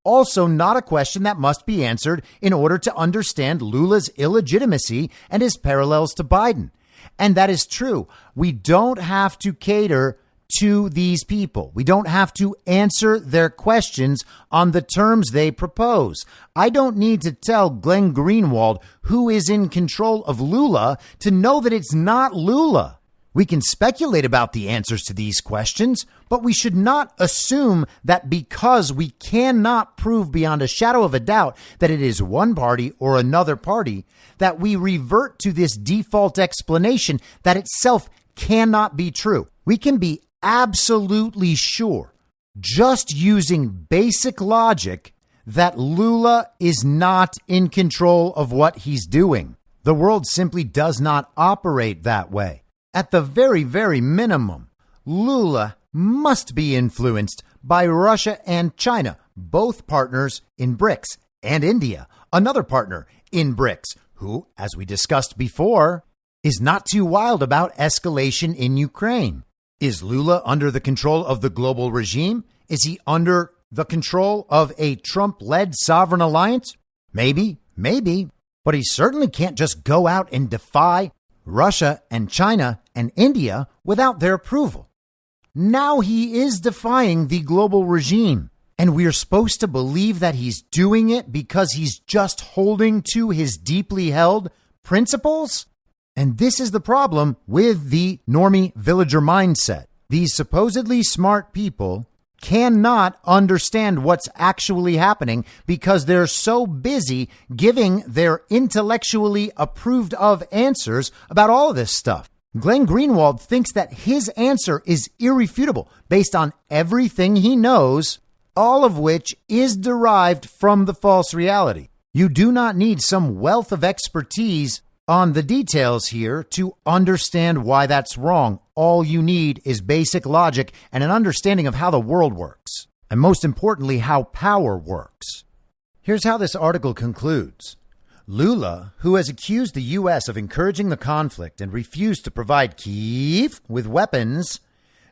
also not a question that must be answered in order to understand Lula's illegitimacy and his parallels to Biden. And that is true. We don't have to cater to these people. We don't have to answer their questions on the terms they propose. I don't need to tell Glenn Greenwald who is in control of Lula to know that it's not Lula. We can speculate about the answers to these questions, but we should not assume that because we cannot prove beyond a shadow of a doubt that it is one party or another party, that we revert to this default explanation that itself cannot be true. We can be absolutely sure, just using basic logic, that Lula is not in control of what he's doing. The world simply does not operate that way. At the very, very minimum, Lula must be influenced by Russia and China, both partners in BRICS, and India, another partner in BRICS, who, as we discussed before, is not too wild about escalation in Ukraine. Is Lula under the control of the global regime? Is he under the control of a Trump-led sovereign alliance? Maybe. But he certainly can't just go out and defy Russia and China and India without their approval. Now he is defying the global regime, and we are supposed to believe that he's doing it because he's just holding to his deeply held principles? And this is the problem with the normie villager mindset. These supposedly smart people cannot understand what's actually happening because they're so busy giving their intellectually approved of answers about all of this stuff. Glenn Greenwald thinks that his answer is irrefutable based on everything he knows, all of which is derived from the false reality. You do not need some wealth of expertise on the details here to understand why that's wrong. All you need is basic logic and an understanding of how the world works, and most importantly, how power works. Here's how this article concludes. Lula, who has accused the U.S. of encouraging the conflict and refused to provide Kyiv with weapons,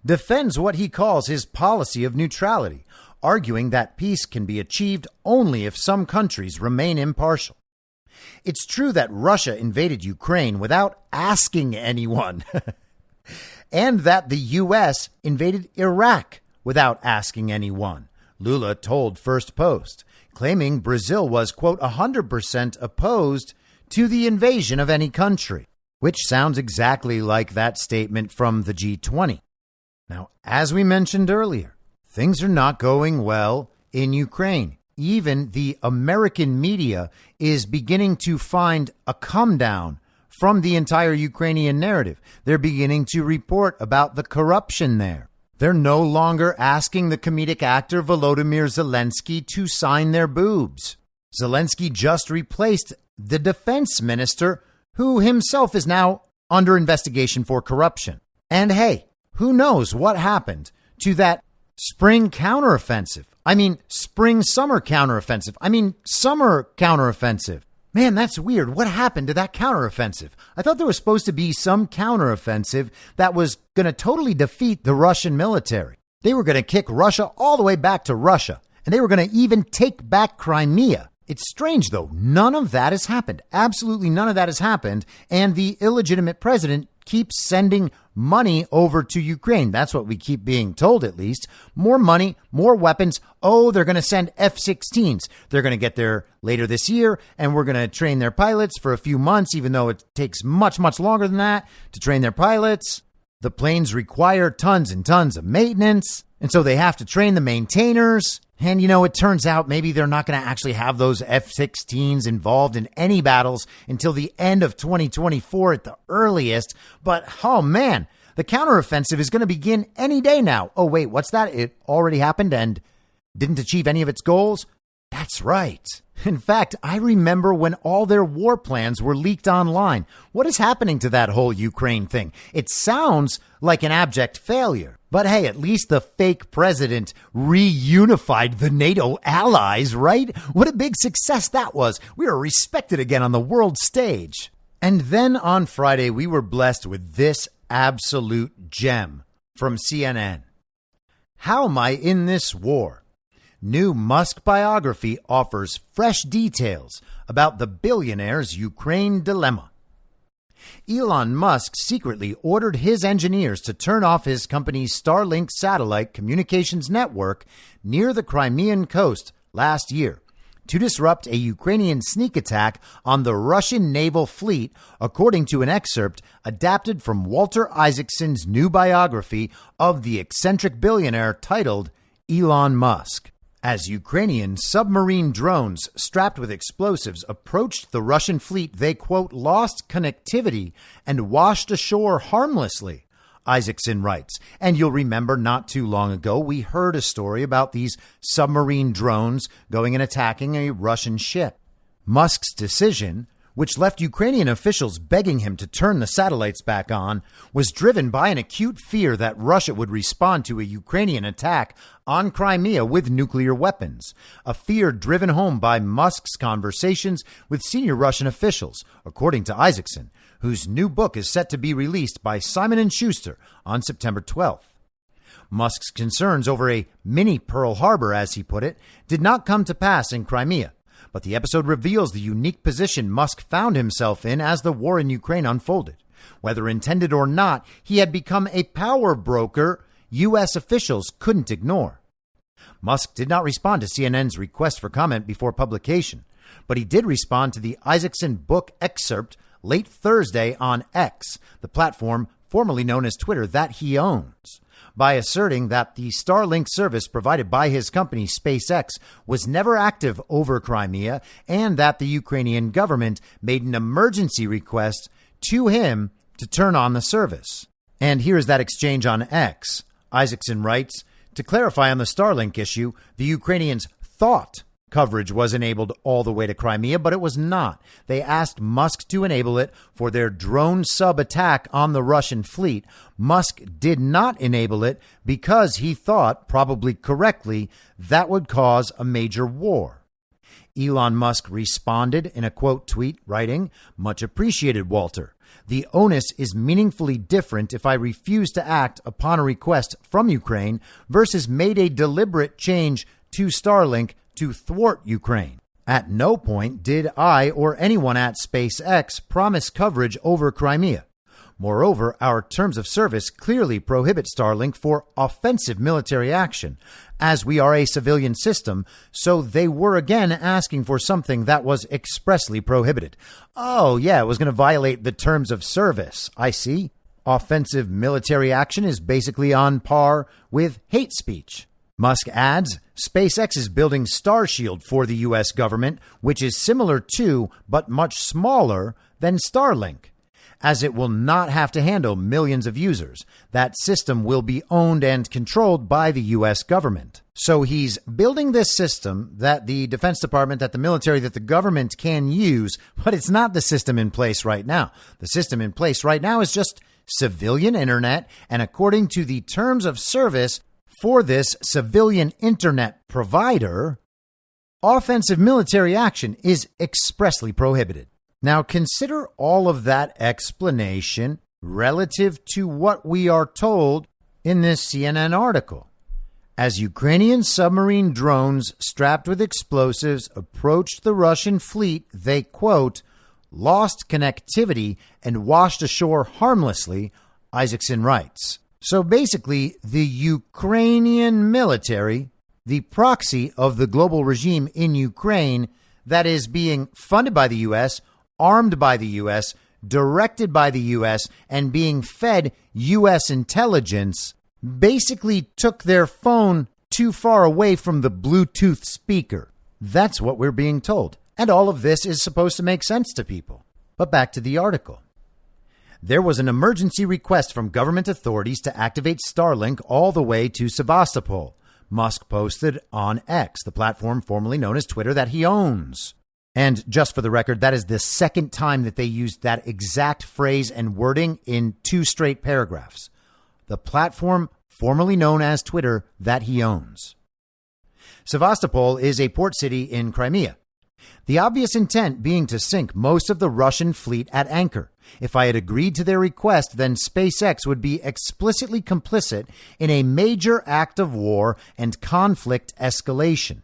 defends what he calls his policy of neutrality, arguing that peace can be achieved only if some countries remain impartial. It's true that Russia invaded Ukraine without asking anyone, and that the U.S. invaded Iraq without asking anyone, Lula told First Post, claiming Brazil was, quote, 100% opposed to the invasion of any country, which sounds exactly like that statement from the G20. Now, as we mentioned earlier, things are not going well in Ukraine. Even the American media is beginning to find a come down from the entire Ukrainian narrative. They're beginning to report about the corruption there. They're no longer asking the comedic actor Volodymyr Zelensky to sign their boobs. Zelensky just replaced the defense minister, who himself is now under investigation for corruption. And hey, who knows what happened to that spring counteroffensive? Spring-summer counteroffensive. Summer counteroffensive. Man, that's weird. What happened to that counteroffensive? I thought there was supposed to be some counteroffensive that was going to totally defeat the Russian military. They were going to kick Russia all the way back to Russia, and they were going to even take back Crimea. It's strange, though. None of that has happened. Absolutely none of that has happened, and the illegitimate president keeps sending money over to Ukraine. That's what we keep being told, at least. More money, more weapons. Oh, they're going to send F-16s. They're going to get there later this year, and we're going to train their pilots for a few months, even though it takes much, much longer than that to train their pilots. The planes require tons and tons of maintenance, and so they have to train the maintainers. And, it turns out maybe they're not going to actually have those F-16s involved in any battles until the end of 2024 at the earliest. But, oh man, the counteroffensive is going to begin any day now. Oh, wait, what's that? It already happened and didn't achieve any of its goals? That's right. In fact, I remember when all their war plans were leaked online. What is happening to that whole Ukraine thing? It sounds like an abject failure. But hey, at least the fake president reunified the NATO allies, right? What a big success that was. We are respected again on the world stage. And then on Friday, we were blessed with this absolute gem from CNN. How am I in this war? New Musk biography offers fresh details about the billionaire's Ukraine dilemma. Elon Musk secretly ordered his engineers to turn off his company's Starlink satellite communications network near the Crimean coast last year to disrupt a Ukrainian sneak attack on the Russian naval fleet, according to an excerpt adapted from Walter Isaacson's new biography of the eccentric billionaire titled Elon Musk. As Ukrainian submarine drones strapped with explosives approached the Russian fleet, they, quote, lost connectivity and washed ashore harmlessly, Isaacson writes. And you'll remember not too long ago, we heard a story about these submarine drones going and attacking a Russian ship. Musk's decision, which left Ukrainian officials begging him to turn the satellites back on, was driven by an acute fear that Russia would respond to a Ukrainian attack on Crimea with nuclear weapons, a fear driven home by Musk's conversations with senior Russian officials, according to Isaacson, whose new book is set to be released by Simon & Schuster on September 12th. Musk's concerns over a mini Pearl Harbor, as he put it, did not come to pass in Crimea. But the episode reveals the unique position Musk found himself in as the war in Ukraine unfolded. Whether intended or not, he had become a power broker U.S. officials couldn't ignore. Musk did not respond to CNN's request for comment before publication, but he did respond to the Isaacson book excerpt late Thursday on X, the platform formerly known as Twitter that he owns, by asserting that the Starlink service provided by his company SpaceX was never active over Crimea and that the Ukrainian government made an emergency request to him to turn on the service. And here's that exchange on X. Isaacson writes, to clarify on the Starlink issue, the Ukrainians thought coverage was enabled all the way to Crimea, but it was not. They asked Musk to enable it for their drone sub attack on the Russian fleet. Musk did not enable it because he thought, probably correctly, that would cause a major war. Elon Musk responded in a quote tweet, writing, "Much appreciated, Walter. The onus is meaningfully different if I refuse to act upon a request from Ukraine versus made a deliberate change to Starlink to thwart Ukraine. At no point did I or anyone at SpaceX promise coverage over Crimea. Moreover, our terms of service clearly prohibit Starlink for offensive military action, as we are a civilian system, so they were again asking for something that was expressly prohibited." Oh, yeah, it was going to violate the terms of service. I see. Offensive military action is basically on par with hate speech. Musk adds, SpaceX is building Starshield for the U.S. government, which is similar to, but much smaller than Starlink, as it will not have to handle millions of users. That system will be owned and controlled by the U.S. government. So he's building this system that the Defense Department, that the military, that the government can use, but it's not the system in place right now. The system in place right now is just civilian internet, and according to the terms of service for this civilian internet provider, offensive military action is expressly prohibited. Now consider all of that explanation relative to what we are told in this CNN article. As Ukrainian submarine drones strapped with explosives approached the Russian fleet, they, quote, lost connectivity and washed ashore harmlessly, Isaacson writes. So basically, the Ukrainian military, the proxy of the global regime in Ukraine that is being funded by the U.S., armed by the U.S., directed by the U.S., and being fed U.S. intelligence, basically took their phone too far away from the Bluetooth speaker. That's what we're being told. And all of this is supposed to make sense to people. But back to the article. There was an emergency request from government authorities to activate Starlink all the way to Sevastopol, Musk posted on X, the platform formerly known as Twitter that he owns. And just for the record, that is the second time that they used that exact phrase and wording in 2 straight paragraphs. The platform formerly known as Twitter that he owns. Sevastopol is a port city in Crimea. The obvious intent being to sink most of the Russian fleet at anchor. If I had agreed to their request, then SpaceX would be explicitly complicit in a major act of war and conflict escalation.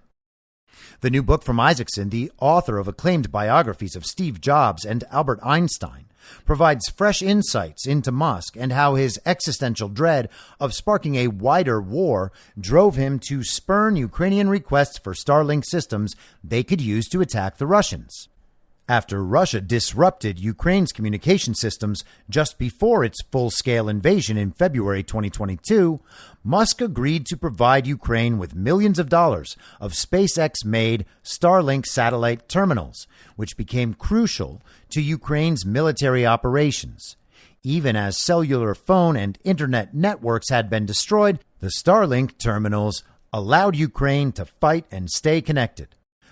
The new book from Isaacson, the author of acclaimed biographies of Steve Jobs and Albert Einstein, provides fresh insights into Musk and how his existential dread of sparking a wider war drove him to spurn Ukrainian requests for Starlink systems they could use to attack the Russians. After Russia disrupted Ukraine's communication systems just before its full-scale invasion in February 2022, Musk agreed to provide Ukraine with millions of dollars of SpaceX-made Starlink satellite terminals, which became crucial to Ukraine's military operations. Even as cellular phone and internet networks had been destroyed, the Starlink terminals allowed Ukraine to fight and stay connected.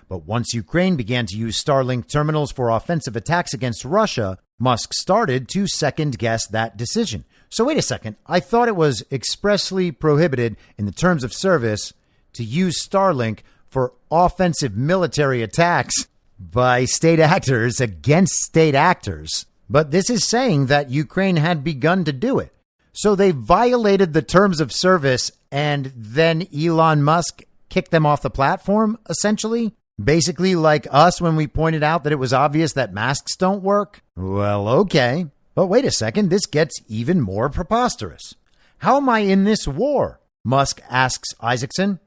But once Ukraine began to use Starlink terminals for offensive attacks against Russia, Musk started to second-guess that decision. So wait a second, I thought it was expressly prohibited in the terms of service to use Starlink for offensive military attacks by state actors against state actors. But this is saying that Ukraine had begun to do it. So they violated the terms of service and then Elon Musk kicked them off the platform, essentially? Basically like us when we pointed out that it was obvious that masks don't work? Well, okay. But wait a second, this gets even more preposterous. How am I in this war? Musk asks Isaacson.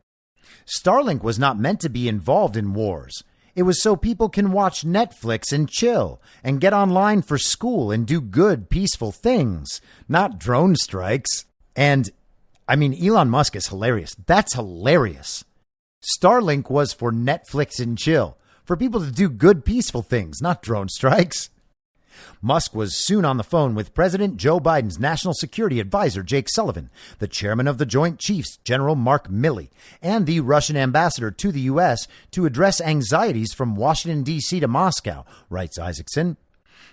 Starlink was not meant to be involved in wars. It was so people can watch Netflix and chill and get online for school and do good, peaceful things, not drone strikes. And, Elon Musk is hilarious. That's hilarious. Starlink was for Netflix and chill, for people to do good, peaceful things, not drone strikes. Musk was soon on the phone with President Joe Biden's national security advisor, Jake Sullivan, the chairman of the Joint Chiefs, General Mark Milley, and the Russian ambassador to the U.S. to address anxieties from Washington, D.C. to Moscow, writes Isaacson.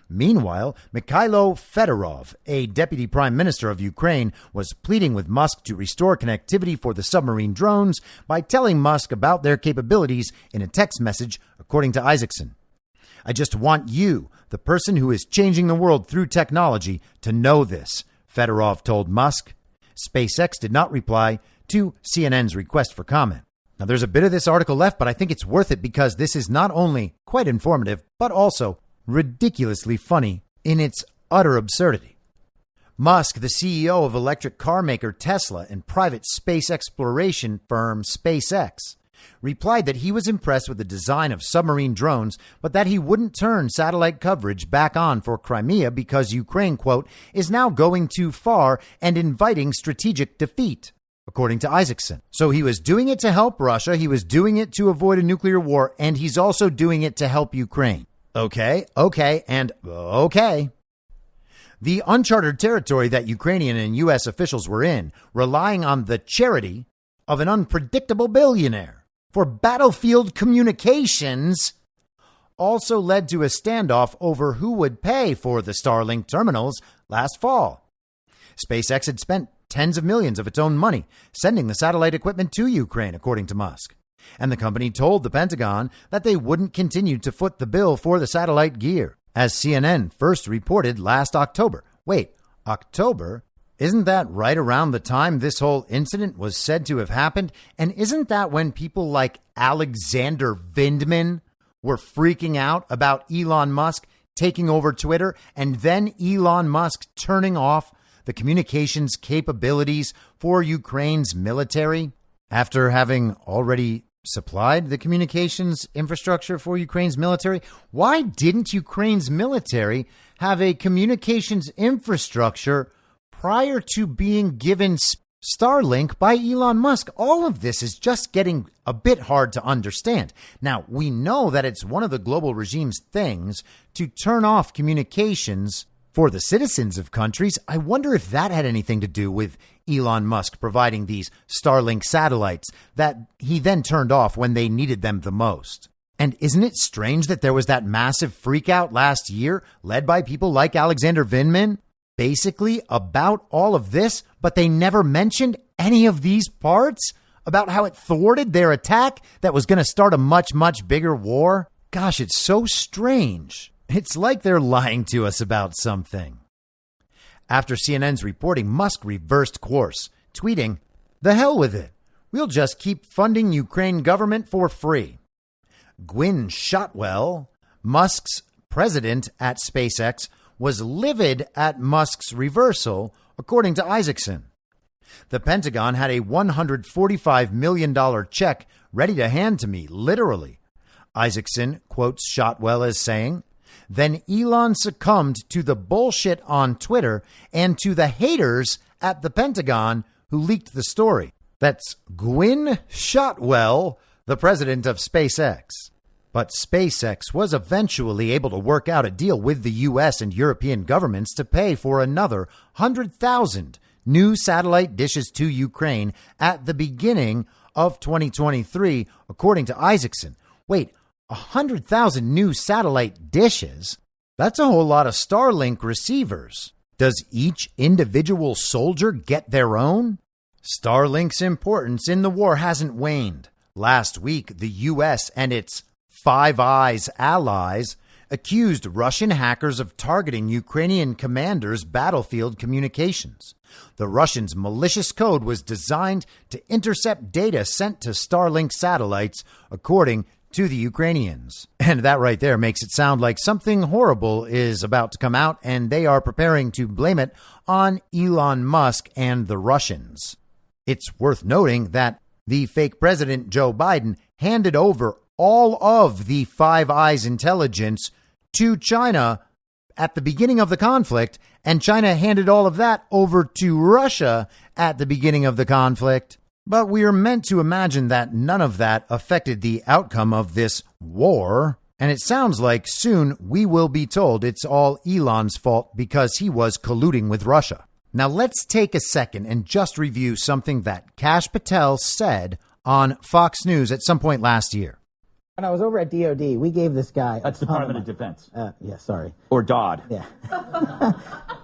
Meanwhile, Mikhailo Fedorov, a deputy prime minister of Ukraine, was pleading with Musk to restore connectivity for the submarine drones by telling Musk about their capabilities in a text message, according to Isaacson. I just want you, the person who is changing the world through technology, to know this, Fedorov told Musk. SpaceX did not reply to CNN's request for comment. Now, there's a bit of this article left, but I think it's worth it because this is not only quite informative, but also ridiculously funny in its utter absurdity. Musk, the CEO of electric car maker Tesla and private space exploration firm SpaceX, replied that he was impressed with the design of submarine drones, but that he wouldn't turn satellite coverage back on for Crimea because Ukraine, quote, is now going too far and inviting strategic defeat, according to Isaacson. So he was doing it to help Russia, he was doing it to avoid a nuclear war, and he's also doing it to help Ukraine. Okay. The uncharted territory that Ukrainian and U.S. officials were in, relying on the charity of an unpredictable billionaire for battlefield communications, also led to a standoff over who would pay for the Starlink terminals last fall. SpaceX had spent tens of millions of its own money sending the satellite equipment to Ukraine, according to Musk. And the company told the Pentagon that they wouldn't continue to foot the bill for the satellite gear, as CNN first reported last October. Wait, October? Isn't that right around the time this whole incident was said to have happened? And isn't that when people like Alexander Vindman were freaking out about Elon Musk taking over Twitter and then Elon Musk turning off the communications capabilities for Ukraine's military after having already supplied the communications infrastructure for Ukraine's military? Why didn't Ukraine's military have a communications infrastructure prior to being given Starlink by Elon Musk? All of this is just getting a bit hard to understand. Now, we know that it's one of the global regime's things to turn off communications For the citizens of countries, I wonder if that had anything to do with Elon Musk providing these Starlink satellites that he then turned off when they needed them the most. And isn't it strange that there was that massive freakout last year led by people like Alexander Vindman, basically about all of this, but they never mentioned any of these parts about how it thwarted their attack that was going to start a much, much bigger war? Gosh, it's so strange. It's like they're lying to us about something. After CNN's reporting, Musk reversed course, tweeting, "The hell with it. We'll just keep funding Ukraine government for free." Gwynne Shotwell, Musk's president at SpaceX, was livid at Musk's reversal, according to Isaacson. The Pentagon had a $145 million check ready to hand to me, literally. Isaacson quotes Shotwell as saying, "Then Elon succumbed to the bullshit on Twitter and to the haters at the Pentagon who leaked the story." That's Gwynne Shotwell, the president of SpaceX. But SpaceX was eventually able to work out a deal with the U.S. and European governments to pay for another 100,000 new satellite dishes to Ukraine at the beginning of 2023, according to Isaacson. Wait, 100,000 new satellite dishes? That's a whole lot of Starlink receivers. Does each individual soldier get their own? Starlink's importance in the war hasn't waned. Last week, the U.S. and its Five Eyes allies accused Russian hackers of targeting Ukrainian commanders' battlefield communications. The Russians' malicious code was designed to intercept data sent to Starlink satellites, according to the Ukrainians. And that right there makes it sound like something horrible is about to come out, and they are preparing to blame it on Elon Musk and the Russians. It's worth noting that the fake president Joe Biden handed over all of the Five Eyes intelligence to China at the beginning of the conflict, and China handed all of that over to Russia at the beginning of the conflict. But we are meant to imagine that none of that affected the outcome of this war, and it sounds like soon we will be told it's all Elon's fault because he was colluding with Russia. Now let's take a second and just review something that Kash Patel said on Fox News at some point last year. When I was over at DOD, we gave this guy... That's Department of Defense. Yeah, sorry. Or DOD. Yeah.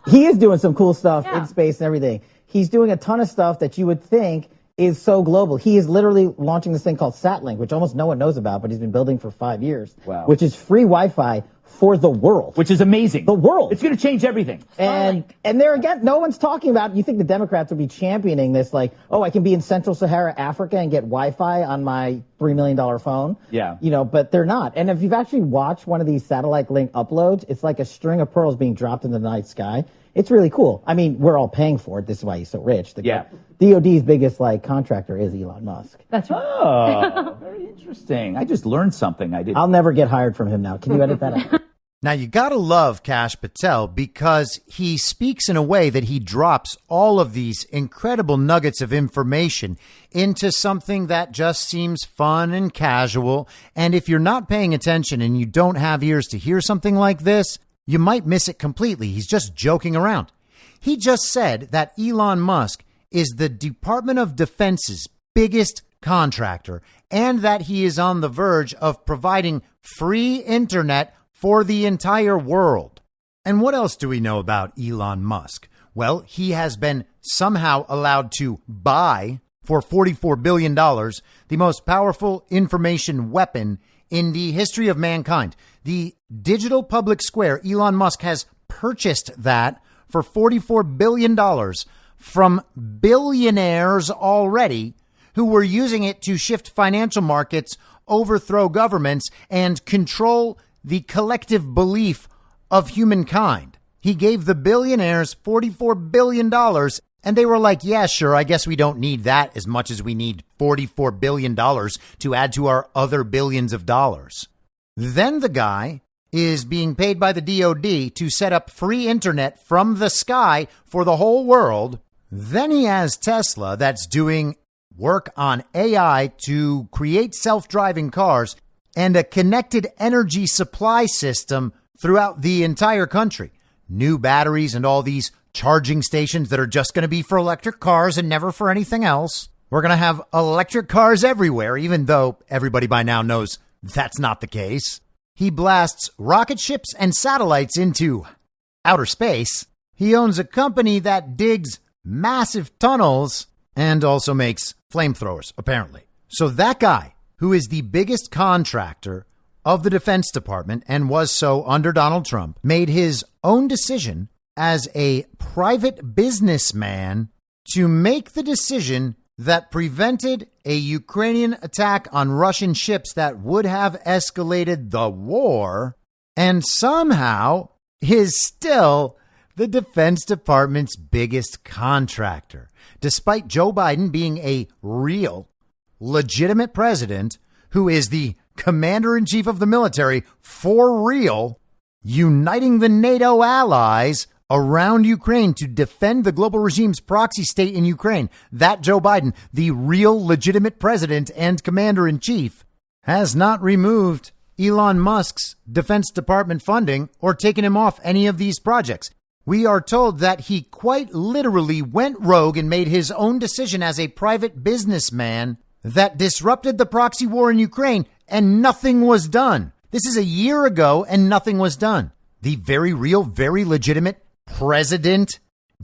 He is doing some cool stuff in space and everything. He's doing a ton of stuff that you would think is so global. He is literally launching this thing called SatLink, which almost no one knows about, but he's been building for 5 years. Wow. Which is free Wi-Fi for the world. Which is amazing. The world. It's going to change everything. And there again, no one's talking about, you think the Democrats would be championing this, like, oh, I can be in Central Sahara, Africa and get Wi-Fi on my $3 million phone. Yeah. You know, but they're not. And if you've actually watched one of these satellite link uploads, it's like a string of pearls being dropped in the night sky. It's really cool. I mean, we're all paying for it. This is why he's so rich. DOD's biggest, like, contractor is Elon Musk. That's right. Oh, very interesting. I just learned something I didn't. I'll never get hired from him now. Can you edit that out? Now, you gotta love Kash Patel because he speaks in a way that he drops all of these incredible nuggets of information into something that just seems fun and casual. And if you're not paying attention and you don't have ears to hear something like this, you might miss it completely. He's just joking around. He just said that Elon Musk is the Department of Defense's biggest contractor and that he is on the verge of providing free internet for the entire world. And what else do we know about Elon Musk? Well, he has been somehow allowed to buy for $44 billion the most powerful information weapon in the history of mankind. The digital public square, Elon Musk has purchased that for $44 billion from billionaires already who were using it to shift financial markets, overthrow governments, and control the collective belief of humankind. He gave the billionaires $44 billion, and they were like, yeah, sure, I guess we don't need that as much as we need $44 billion to add to our other billions of dollars. Then the guy is being paid by the DOD to set up free internet from the sky for the whole world. Then he has Tesla that's doing work on AI to create self-driving cars and a connected energy supply system throughout the entire country. new batteries and all these charging stations that are just going to be for electric cars and never for anything else. We're going to have electric cars everywhere, even though everybody by now knows that's not the case. He blasts rocket ships and satellites into outer space. He owns a company that digs massive tunnels and also makes flamethrowers, apparently. So that guy, who is the biggest contractor of the Defense Department and was so under Donald Trump, made his own decision as a private businessman to make the decision that prevented a Ukrainian attack on Russian ships that would have escalated the war, and somehow is still the Defense Department's biggest contractor, despite Joe Biden being a real, legitimate president who is the commander-in-chief of the military for real, uniting the NATO allies around Ukraine to defend the global regime's proxy state in Ukraine. That Joe Biden, the real legitimate president and commander-in-chief, has not removed Elon Musk's Defense Department funding or taken him off any of these projects. We are told that he quite literally went rogue and made his own decision as a private businessman that disrupted the proxy war in Ukraine, and nothing was done. This is a year ago, and nothing was done. The very real, very legitimate president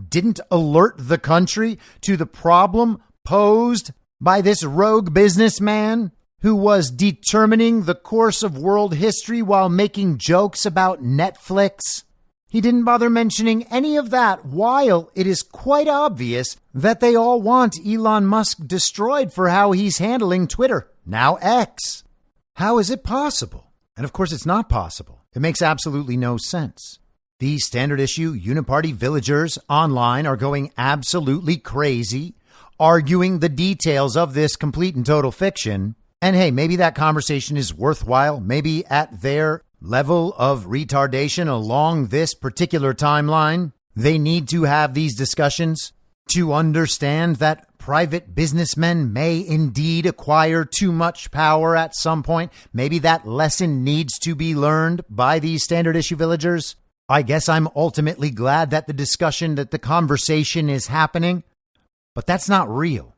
didn't alert the country to the problem posed by this rogue businessman who was determining the course of world history while making jokes about Netflix. He didn't bother mentioning any of that, while it is quite obvious that they all want Elon Musk destroyed for how he's handling Twitter, now X. How is it possible? And of course, it's not possible. It makes absolutely no sense. The standard issue uniparty villagers online are going absolutely crazy, arguing the details of this complete and total fiction. And hey, maybe that conversation is worthwhile. Maybe at their level of retardation along this particular timeline, they need to have these discussions to understand that private businessmen may indeed acquire too much power at some point. Maybe that lesson needs to be learned by these standard issue villagers. I guess I'm ultimately glad that the conversation is happening, but that's not real.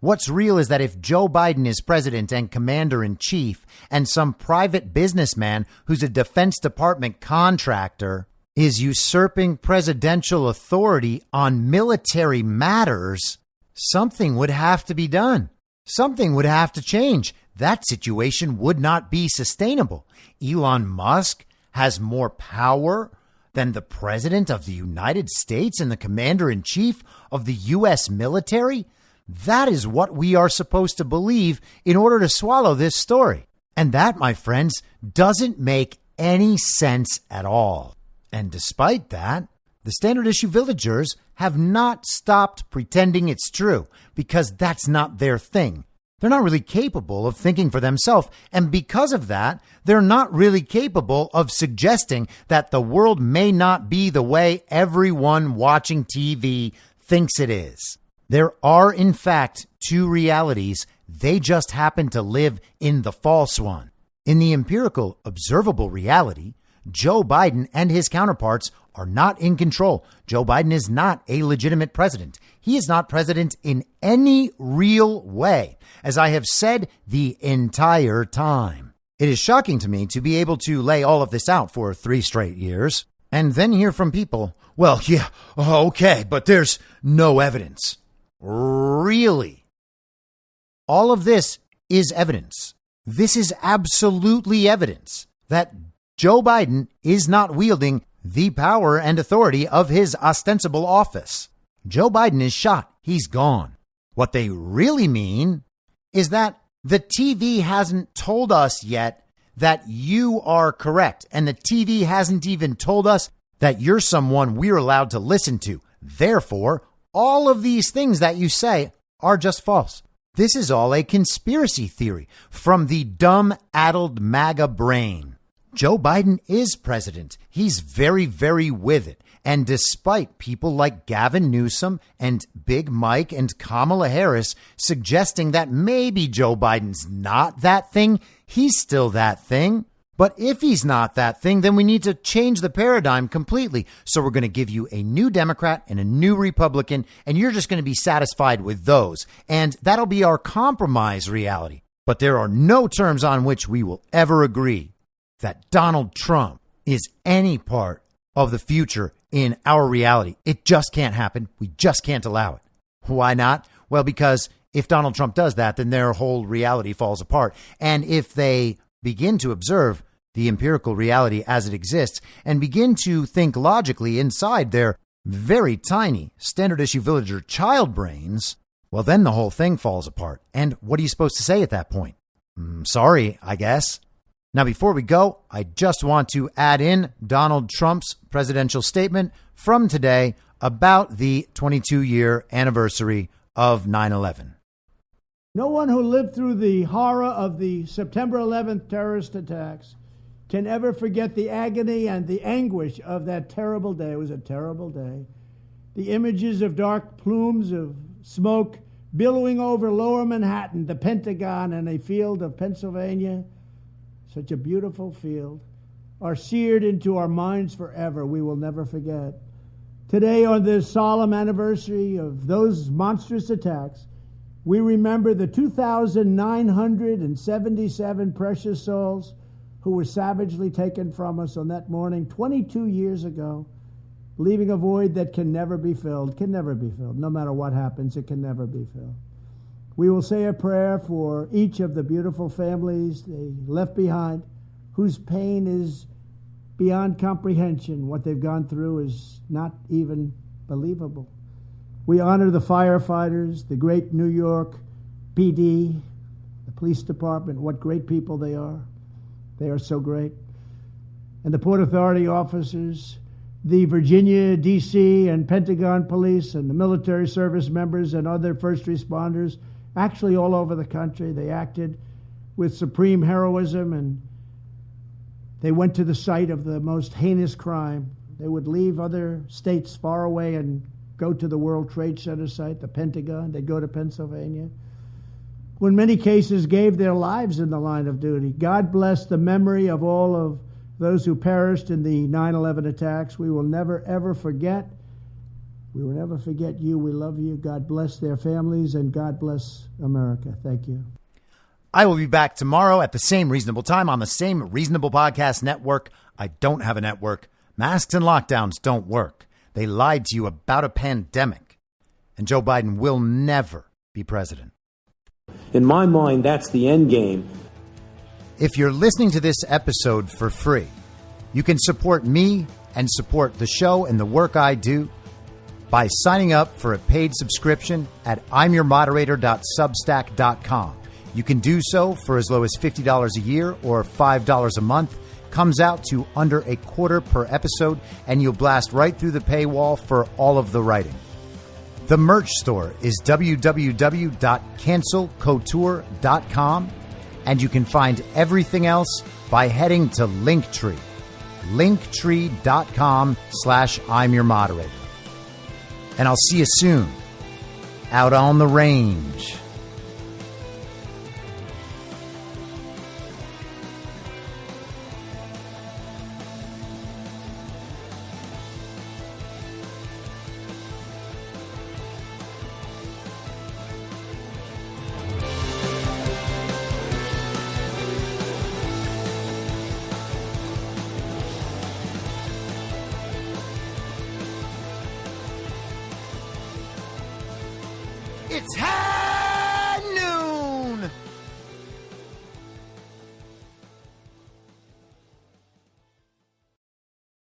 What's real is that if Joe Biden is president and commander-in-chief and some private businessman who's a Defense Department contractor is usurping presidential authority on military matters, something would have to be done. Something would have to change. That situation would not be sustainable. Elon Musk has more power than the president of the United States and the commander-in-chief of the U.S. military. That is what we are supposed to believe in order to swallow this story. And that, my friends, doesn't make any sense at all. And despite that, the standard issue villagers have not stopped pretending it's true, because that's not their thing. They're not really capable of thinking for themselves. And because of that, they're not really capable of suggesting that the world may not be the way everyone watching TV thinks it is. There are, in fact, two realities. They just happen to live in the false one. In the empirical, observable reality, Joe Biden and his counterparts are not in control. Joe Biden is not a legitimate president. He is not president in any real way, as I have said the entire time. It is shocking to me to be able to lay all of this out for 3 straight years and then hear from people, well, yeah, okay, but there's no evidence. Really? All of this is evidence. This is absolutely evidence that Joe Biden is not wielding the power and authority of his ostensible office. Joe Biden is shot. He's gone. What they really mean is that the TV hasn't told us yet that you are correct. And the TV hasn't even told us that you're someone we're allowed to listen to. Therefore, all of these things that you say are just false. This is all a conspiracy theory from the dumb, addled MAGA brain. Joe Biden is president. He's very, very with it. And despite people like Gavin Newsom and Big Mike and Kamala Harris suggesting that maybe Joe Biden's not that thing, he's still that thing. But if he's not that thing, then we need to change the paradigm completely. So we're going to give you a new Democrat and a new Republican, and you're just going to be satisfied with those. And that'll be our compromise reality. But there are no terms on which we will ever agree that Donald Trump is any part of the future in our reality. It just can't happen. We just can't allow it. Why not? Well, because if Donald Trump does that, then their whole reality falls apart. And if they begin to observe the empirical reality as it exists and begin to think logically inside their very tiny standard issue villager child brains, well, then the whole thing falls apart. And what are you supposed to say at that point? Sorry, I guess. Now, before we go, I just want to add in Donald Trump's presidential statement from today about the 22-year anniversary of 9/11. No one who lived through the horror of the September 11th terrorist attacks can ever forget the agony and the anguish of that terrible day. It was a terrible day. The images of dark plumes of smoke billowing over lower Manhattan, the Pentagon, and a field of Pennsylvania, such a beautiful field, are seared into our minds forever. We will never forget. Today, on this solemn anniversary of those monstrous attacks, we remember the 2,977 precious souls who were savagely taken from us on that morning 22 years ago, leaving a void that can never be filled, No matter what happens, it can never be filled. We will say a prayer for each of the beautiful families they left behind, whose pain is beyond comprehension. What they've gone through is not even believable. We honor the firefighters, the great New York PD, the police department, what great people they are. They are so great. And the Port Authority officers, the Virginia, D.C., and Pentagon police, and the military service members and other first responders, actually all over the country. They acted with supreme heroism, and they went to the site of the most heinous crime. They would leave other states far away and go to the World Trade Center site, the Pentagon. They'd go to Pennsylvania, who in many cases gave their lives in the line of duty. God bless the memory of all of those who perished in the 9/11 attacks. We will never, ever forget. We will never forget you. We love you. God bless their families, and God bless America. Thank you. I will be back tomorrow at the same reasonable time on the same Reasonable Podcast Network. I don't have a network. Masks and lockdowns don't work. They lied to you about a pandemic. And Joe Biden will never be president. In my mind, that's the end game. If you're listening to this episode for free, you can support me and support the show and the work I do by signing up for a paid subscription at imyourmoderator.substack.com. You can do so for as low as $50 a year or $5 a month. Comes out to under $0.25 per episode, and you'll blast right through the paywall for all of the writing. The merch store is www.cancelcouture.com, and you can find everything else by heading to Linktree, linktree.com/imyourmoderator. And I'll see you soon out on the range. It's happening!